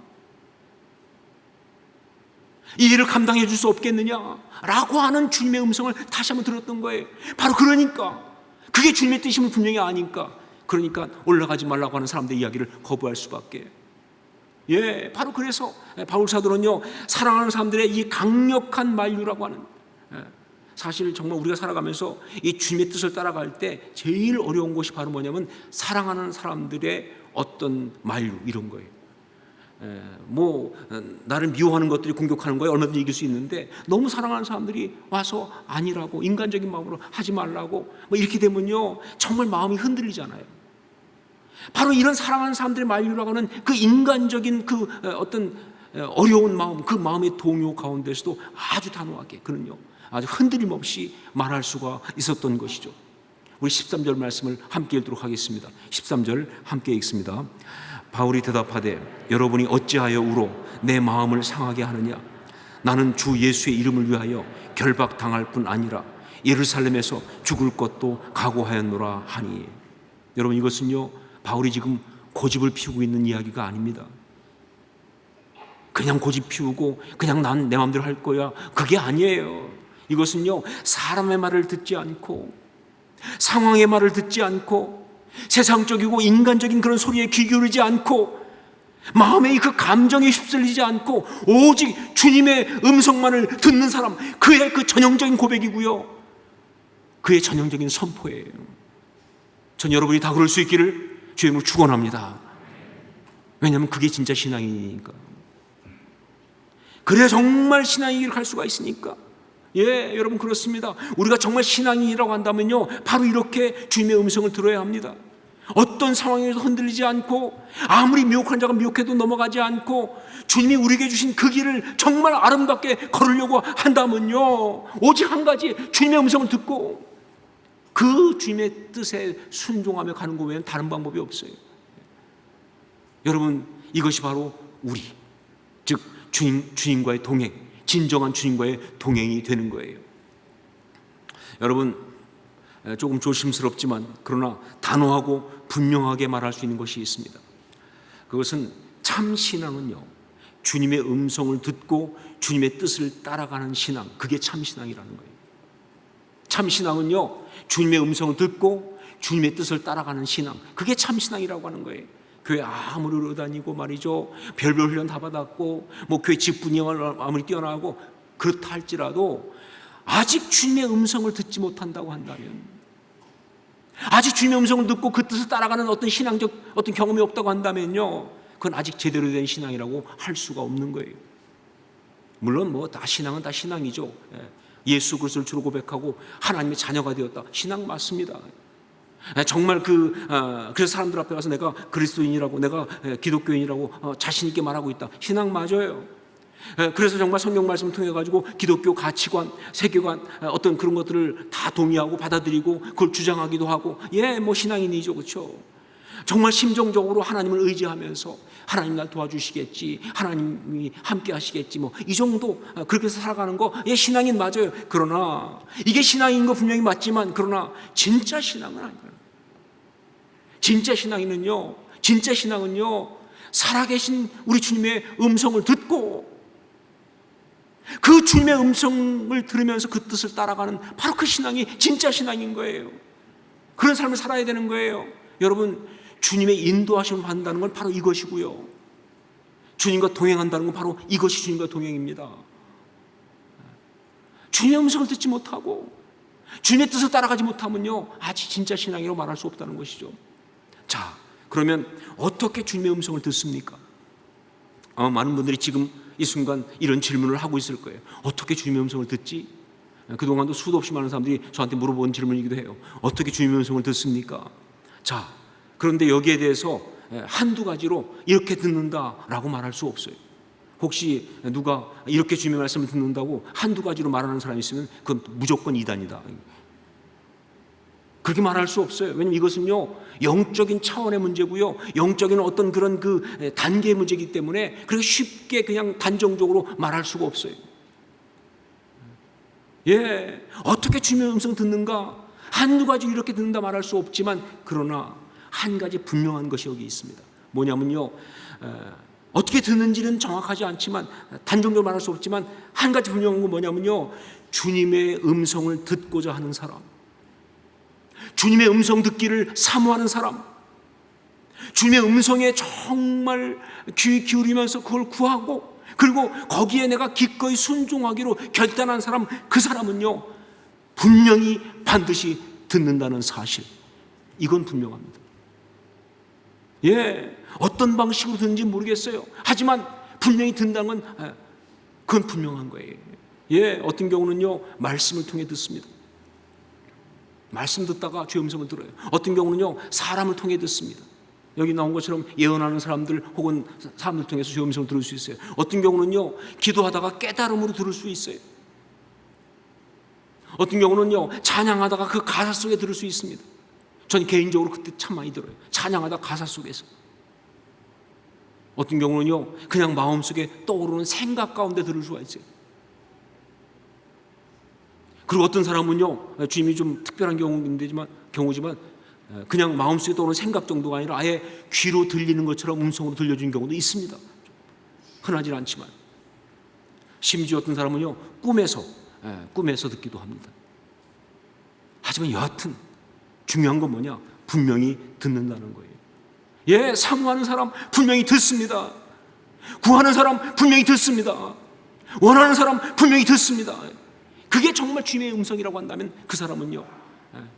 이 일을 감당해 줄 수 없겠느냐 라고 하는 주님의 음성을 다시 한번 들었던 거예요. 바로 그러니까, 그게 주님의 뜻임을 분명히 아니까, 그러니까 올라가지 말라고 하는 사람들의 이야기를 거부할 수밖에. 바로 그래서 바울 사도는요, 사랑하는 사람들의 이 강력한 만류라고 하는, 사실 정말 우리가 살아가면서 이 주님의 뜻을 따라갈 때 제일 어려운 것이 바로 뭐냐면 사랑하는 사람들의 어떤 만류, 이런 거예요. 나를 미워하는 것들이 공격하는 거에 얼마든지 이길 수 있는데, 너무 사랑하는 사람들이 와서 아니라고, 인간적인 마음으로 하지 말라고 이렇게 되면요, 정말 마음이 흔들리잖아요. 바로 이런 사랑하는 사람들의 만류라고 하는 그 인간적인 그 어떤 어려운 마음, 그 마음의 동요 가운데서도 아주 단호하게 그는요, 아주 흔들림 없이 말할 수가 있었던 것이죠. 우리 13절 말씀을 함께 읽도록 하겠습니다. 13절 함께 읽습니다. 바울이 대답하되 여러분이 어찌하여 울어 내 마음을 상하게 하느냐? 나는 주 예수의 이름을 위하여 결박당할 뿐 아니라 예루살렘에서 죽을 것도 각오하였노라 하니. 여러분, 이것은요, 바울이 지금 고집을 피우고 있는 이야기가 아닙니다. 그냥 고집 피우고 그냥 난 내 마음대로 할 거야, 그게 아니에요. 이것은요, 사람의 말을 듣지 않고, 상황의 말을 듣지 않고, 세상적이고 인간적인 그런 소리에 귀 기울이지 않고, 마음의 그 감정에 휩쓸리지 않고 오직 주님의 음성만을 듣는 사람, 그의 그 전형적인 고백이고요, 그의 전형적인 선포예요. 전 여러분이 다 그럴 수 있기를 주의 이름으로 축원합니다. 왜냐하면 그게 진짜 신앙이니까. 그래야 정말 신앙의 길을 갈 수가 있으니까. 여러분, 그렇습니다. 우리가 정말 신앙이라고 한다면요, 바로 이렇게 주님의 음성을 들어야 합니다. 어떤 상황에서 흔들리지 않고, 아무리 미혹한 자가 미혹해도 넘어가지 않고, 주님이 우리에게 주신 그 길을 정말 아름답게 걸으려고 한다면요, 오직 한 가지, 주님의 음성을 듣고 그 주님의 뜻에 순종하며 가는 것 외에는 다른 방법이 없어요. 여러분, 이것이 바로 우리, 즉 주님과의 동행, 진정한 주님과의 동행이 되는 거예요. 여러분, 조금 조심스럽지만 그러나 단호하고 분명하게 말할 수 있는 것이 있습니다. 그것은 참 신앙은요, 주님의 음성을 듣고 주님의 뜻을 따라가는 신앙, 그게 참 신앙이라는 거예요. 참 신앙은요, 주님의 음성을 듣고 주님의 뜻을 따라가는 신앙, 그게 참 신앙이라고 하는 거예요. 교회 아무리 오래 다니고 말이죠, 별별 훈련 다 받았고 뭐 교회 직분이 아무리 뛰어나고 그렇다 할지라도 아직 주님의 음성을 듣지 못한다고 한다면, 아직 주님의 음성을 듣고 그 뜻을 따라가는 어떤 신앙적 어떤 경험이 없다고 한다면요, 그건 아직 제대로 된 신앙이라고 할 수가 없는 거예요. 물론 뭐 다 신앙은 다 신앙이죠. 예수 그리스도를 주로 고백하고 하나님의 자녀가 되었다, 신앙 맞습니다. 정말 그래서 사람들 앞에 가서 내가 그리스도인이라고, 내가 기독교인이라고 자신 있게 말하고 있다, 신앙 맞아요. 그래서 정말 성경 말씀을 통해 가지고 기독교 가치관, 세계관, 어떤 그런 것들을 다 동의하고 받아들이고 그걸 주장하기도 하고, 뭐 신앙인이죠, 그렇죠? 정말 심정적으로 하나님을 의지하면서 하나님 날 도와주시겠지, 하나님이 함께 하시겠지, 뭐 이 정도 그렇게 해서 살아가는 거, 신앙인 맞아요. 그러나 이게 신앙인 거 분명히 맞지만, 그러나 진짜 신앙은 아니에요. 진짜 신앙은요 살아계신 우리 주님의 음성을 듣고 그 주님의 음성을 들으면서 그 뜻을 따라가는 바로 그 신앙이 진짜 신앙인 거예요. 그런 삶을 살아야 되는 거예요. 여러분, 주님의 인도하심을 받는다는 건 바로 이것이고요, 주님과 동행한다는 건 바로 이것이 주님과 동행입니다. 주님의 음성을 듣지 못하고 주님의 뜻을 따라가지 못하면요, 아직 진짜 신앙이라고 말할 수 없다는 것이죠. 자, 그러면 어떻게 주님의 음성을 듣습니까? 많은 분들이 지금 이 순간 이런 질문을 하고 있을 거예요. 어떻게 주님의 음성을 듣지? 그동안도 수도 없이 많은 사람들이 저한테 물어본 질문이기도 해요. 어떻게 주님의 음성을 듣습니까? 자, 그런데 여기에 대해서 한두 가지로 이렇게 듣는다라고 말할 수 없어요. 혹시 누가 이렇게 주님의 말씀을 듣는다고 한두 가지로 말하는 사람이 있으면 그건 무조건 이단이다, 그렇게 말할 수 없어요. 왜냐하면 이것은요, 영적인 차원의 문제고요, 영적인 어떤 그런 그 단계의 문제이기 때문에 그렇게 쉽게 그냥 단정적으로 말할 수가 없어요. 어떻게 주님의 음성 듣는가? 한두 가지 이렇게 듣는다 말할 수 없지만, 그러나 한 가지 분명한 것이 여기 있습니다. 뭐냐면요, 어떻게 듣는지는 정확하지 않지만, 단정적으로 말할 수 없지만 한 가지 분명한 건 뭐냐면요, 주님의 음성을 듣고자 하는 사람, 주님의 음성 듣기를 사모하는 사람, 주님의 음성에 정말 귀 기울이면서 그걸 구하고 그리고 거기에 내가 기꺼이 순종하기로 결단한 사람, 그 사람은요 분명히 반드시 듣는다는 사실, 이건 분명합니다. 어떤 방식으로 듣는지 모르겠어요. 하지만 분명히 듣는다는 건 그건 분명한 거예요. 어떤 경우는요 말씀을 통해 듣습니다. 말씀 듣다가 주의 음성을 들어요. 어떤 경우는요 사람을 통해 듣습니다. 여기 나온 것처럼 예언하는 사람들 혹은 사람들 통해서 주의 음성을 들을 수 있어요. 어떤 경우는요 기도하다가 깨달음으로 들을 수 있어요. 어떤 경우는요 찬양하다가 그 가사 속에 들을 수 있습니다. 전 개인적으로 그때 참 많이 들어요. 찬양하다 가사 속에서. 어떤 경우는요 그냥 마음속에 떠오르는 생각 가운데 들을 수가 있어요. 그리고 어떤 사람은요 주님이 좀 특별한 경우지만 그냥 마음속에 떠오르는 생각 정도가 아니라 아예 귀로 들리는 것처럼 음성으로 들려주는 경우도 있습니다. 흔하지 않지만. 심지어 어떤 사람은요 꿈에서 듣기도 합니다. 하지만 여하튼 중요한 건 뭐냐? 분명히 듣는다는 거예요. 사모하는 사람 분명히 듣습니다. 구하는 사람 분명히 듣습니다. 원하는 사람 분명히 듣습니다. 그게 정말 주님의 음성이라고 한다면 그 사람은요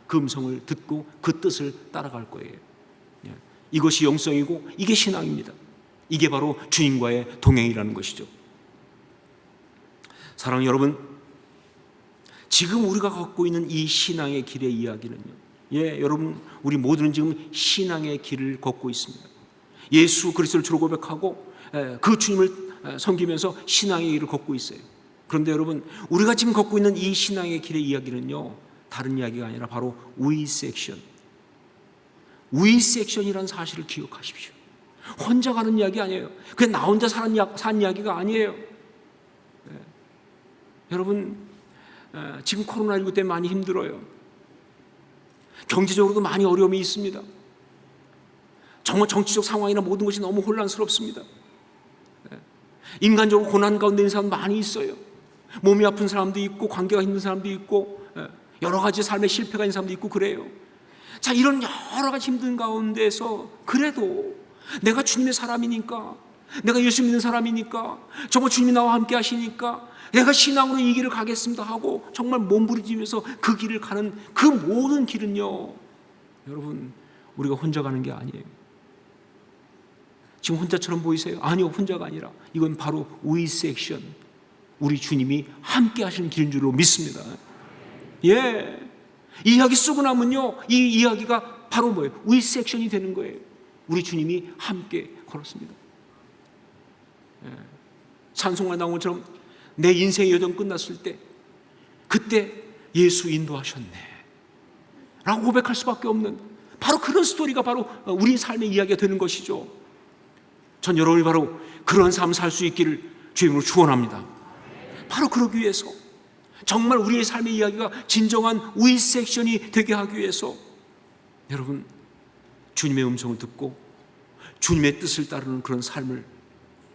그 음성을 듣고 그 뜻을 따라갈 거예요. 이것이 영성이고 이게 신앙입니다. 이게 바로 주님과의 동행이라는 것이죠. 사랑하는 여러분, 지금 우리가 걷고 있는 이 신앙의 길의 이야기는요, 여러분 우리 모두는 지금 신앙의 길을 걷고 있습니다. 예수 그리스도를 주로 고백하고 그 주님을 섬기면서 신앙의 길을 걷고 있어요. 그런데 여러분 우리가 지금 걷고 있는 이 신앙의 길의 이야기는요 다른 이야기가 아니라 바로 우이 섹션이라는 사실을 기억하십시오. 혼자 가는 이야기 아니에요. 그냥 나 혼자 산 이야기가 아니에요. 여러분, 지금 코로나19 때문에 많이 힘들어요. 경제적으로도 많이 어려움이 있습니다. 정말 정치적 상황이나 모든 것이 너무 혼란스럽습니다. 인간적으로 고난 가운데 있는 사람 많이 있어요. 몸이 아픈 사람도 있고 관계가 힘든 사람도 있고 여러 가지 삶의 실패가 있는 사람도 있고 그래요. 자, 이런 여러 가지 힘든 가운데서 그래도 내가 주님의 사람이니까, 내가 예수 믿는 사람이니까, 정말 주님이 나와 함께 하시니까 내가 신앙으로 이 길을 가겠습니다 하고 정말 몸부림치면서 그 길을 가는 그 모든 길은요, 여러분, 우리가 혼자 가는 게 아니에요. 지금 혼자처럼 보이세요? 아니요, 혼자가 아니라 이건 바로 We Section, 우리 주님이 함께 하시는 길인 줄로 믿습니다. 예, 이 이야기 쓰고 나면요, 이 이야기가 바로 뭐예요? We Section이 되는 거예요. 우리 주님이 함께 걸었습니다. 예, 찬송가 나온 것처럼 내 인생의 여정 끝났을 때 그때 예수 인도하셨네 라고 고백할 수밖에 없는 바로 그런 스토리가 바로 우리 삶의 이야기가 되는 것이죠. 전 여러분이 바로 그런 삶 살 수 있기를 주님으로 축원합니다. 바로 그러기 위해서, 정말 우리의 삶의 이야기가 진정한 We Section이 되게 하기 위해서 여러분, 주님의 음성을 듣고 주님의 뜻을 따르는 그런 삶을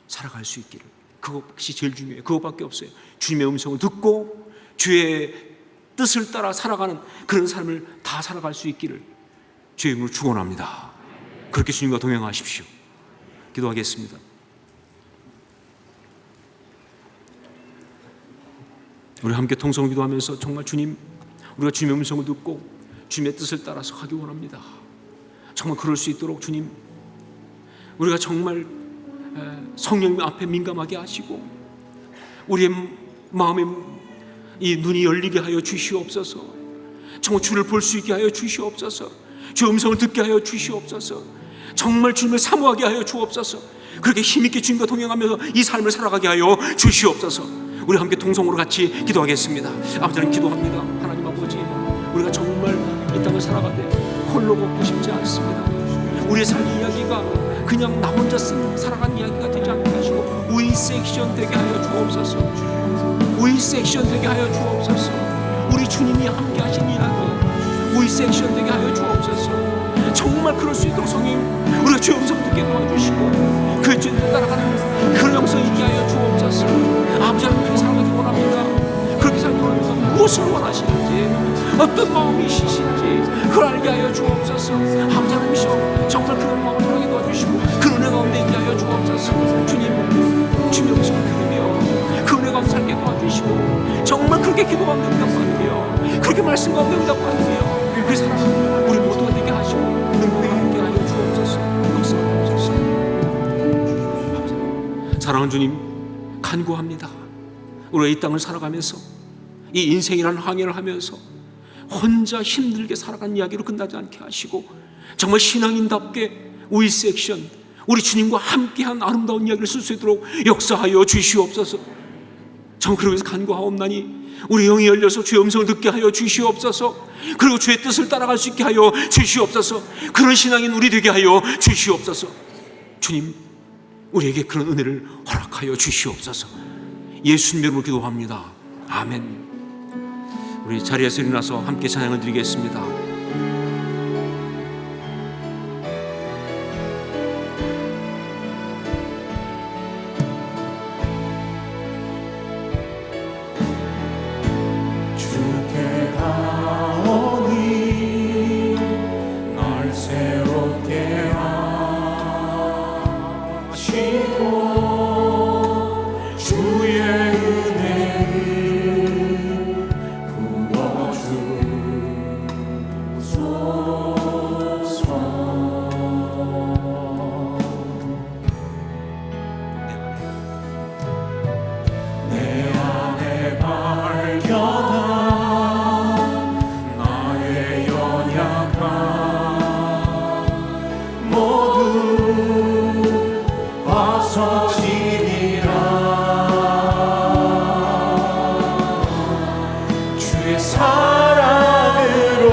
살아갈 수 있기를, 그것이 제일 중요해요. 그것밖에 없어요. 주님의 음성을 듣고 주의 뜻을 따라 살아가는 그런 삶을 다 살아갈 수 있기를 주의 이름으로 축원합니다. 그렇게 주님과 동행하십시오. 기도하겠습니다. 우리 함께 통성을 기도하면서 정말 주님, 우리가 주님의 음성을 듣고 주님의 뜻을 따라서 가기 원합니다. 정말 그럴 수 있도록 주님, 우리가 정말 성령 앞에 민감하게 하시고 우리의 마음에 이 눈이 열리게 하여 주시옵소서. 정말 주를 볼 수 있게 하여 주시옵소서. 주의 음성을 듣게 하여 주시옵소서. 정말 주님을 사모하게 하여 주옵소서. 그렇게 힘있게 주님과 동행하면서 이 삶을 살아가게 하여 주시옵소서. 우리 함께 통성으로 같이 기도하겠습니다. 아버지, 하나님 기도합니다. 하나님 아버지, 우리가 정말 이 땅을 살아가되 홀로 걷고 싶지 않습니다. 우리의 삶의 이야기가 그냥 나 혼자 살아간 이야기가 되지 않게 하시고 We Section 되게 하여 주옵소서. We Section 되게 하여 주옵소서. 우리 주님이 함께 하신 이야기 We Section 되게 하여 주옵소서. 정말 그럴 수 있도록 성님, 우리가 주의 음성 듣게 도와주시고 그의 주님 따라가는 그런 영성 있게 하여 주옵소서. 아버지, 하나님 그렇게 살아가기 원합니다. 그렇게 살기 원합니다. 무엇을 원하시는지, 어떤 마음이시신지 그걸 알게 하여 주옵소서. 아버지 하나님이시여, 정말 그런 마음을 통하게 도와주시고 그 은혜 가운데 있게 하여 주옵소서. 주님, 주의 음성을 들으며 그 은혜 가운데 살게 도와주시고 정말 그렇게 기도 가운데 응답받으며 그렇게 말씀 가운데 응답받으며 그 사랑을 우리 모두가 되게 하시고 능력에 함께 하여 주옵소서. 사랑하는 주님, 간구합니다. 우리가 이 땅을 살아가면서 이 인생이라는 항해를 하면서 혼자 힘들게 살아간 이야기로 끝나지 않게 하시고 정말 신앙인답게 We Section, 우리 주님과 함께한 아름다운 이야기를 쓸 수 있도록 역사하여 주시옵소서. 정말 그러면서 간구하옵나니 우리 영이 열려서 주의 음성을 듣게 하여 주시옵소서. 그리고 주의 뜻을 따라갈 수 있게 하여 주시옵소서. 그런 신앙인 우리 되게 하여 주시옵소서. 주님, 우리에게 그런 은혜를 허락하여 주시옵소서. 예수님 이름으로 기도합니다. 아멘. 우리 자리에서 일어나서 함께 찬양을 드리겠습니다. 주께 가오니 날 새롭게 하시고 주의 은혜를 부어주소서. 내 안에 발견한 나의 연약함 모두 벗어지리라. 주의 사랑으로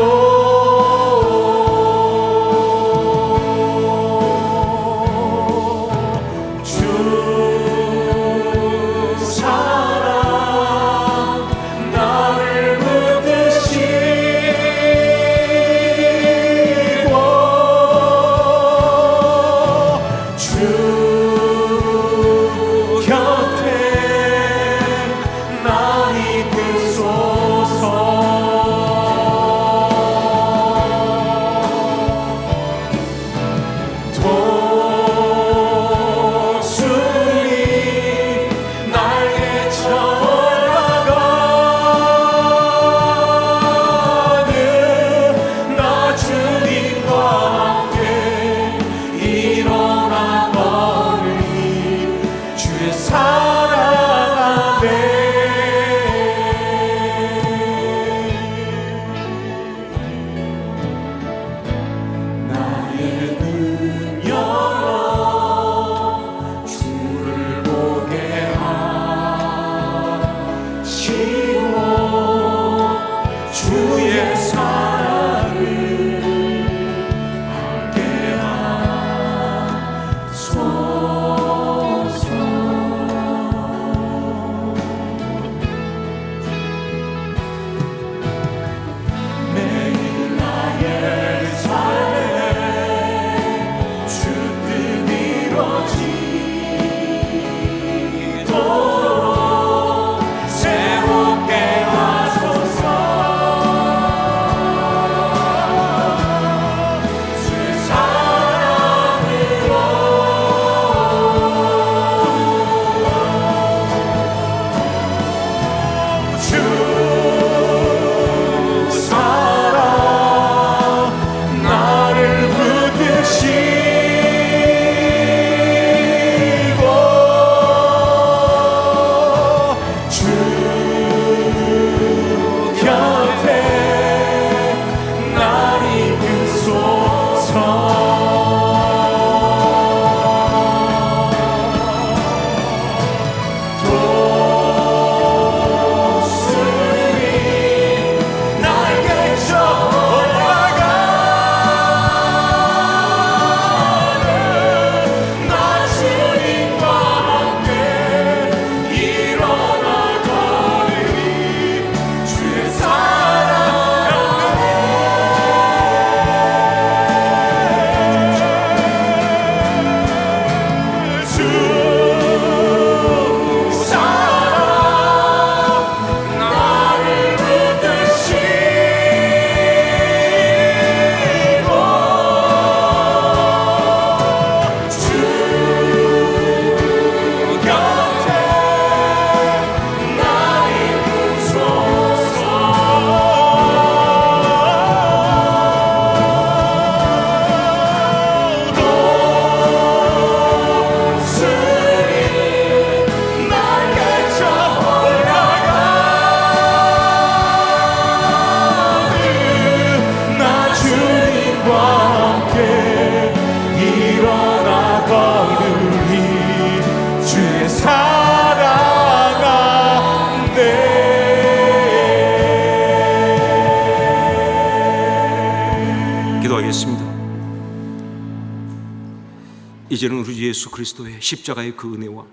이제는 우리 주 예수 그리스도의 십자가의 그 은혜와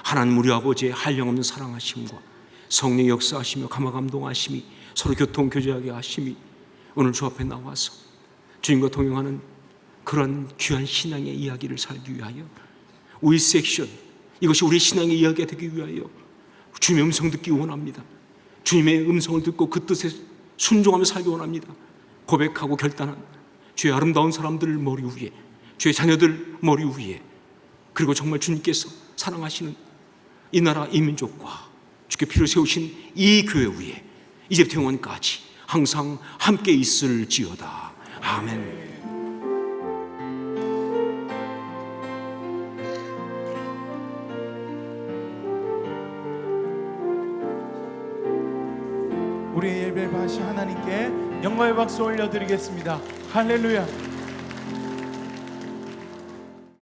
하나님 우리 아버지의 한량없는 사랑하심과 성령의 역사하시며 감화감동하심이 서로 교통교제하게 하심이 오늘 주 앞에 나와서 주님과 동행하는 그런 귀한 신앙의 이야기를 살기 위하여 우리 섹션, 이것이 우리 신앙의 이야기가 되기 위하여 주님의 음성 듣기 원합니다. 주님의 음성을 듣고 그 뜻에 순종하며 살기 원합니다. 고백하고 결단한 주의 아름다운 사람들 머리 위에, 주의 자녀들 머리 위에, 그리고 정말 주님께서 사랑하시는 이 나라 이 민족과 주께 피를 세우신 이 교회 위에 이제부터 영원까지 항상 함께 있을지어다. 아멘. 우리의 예배 받으신 하나님께 영광의 박수 올려드리겠습니다. 할렐루야.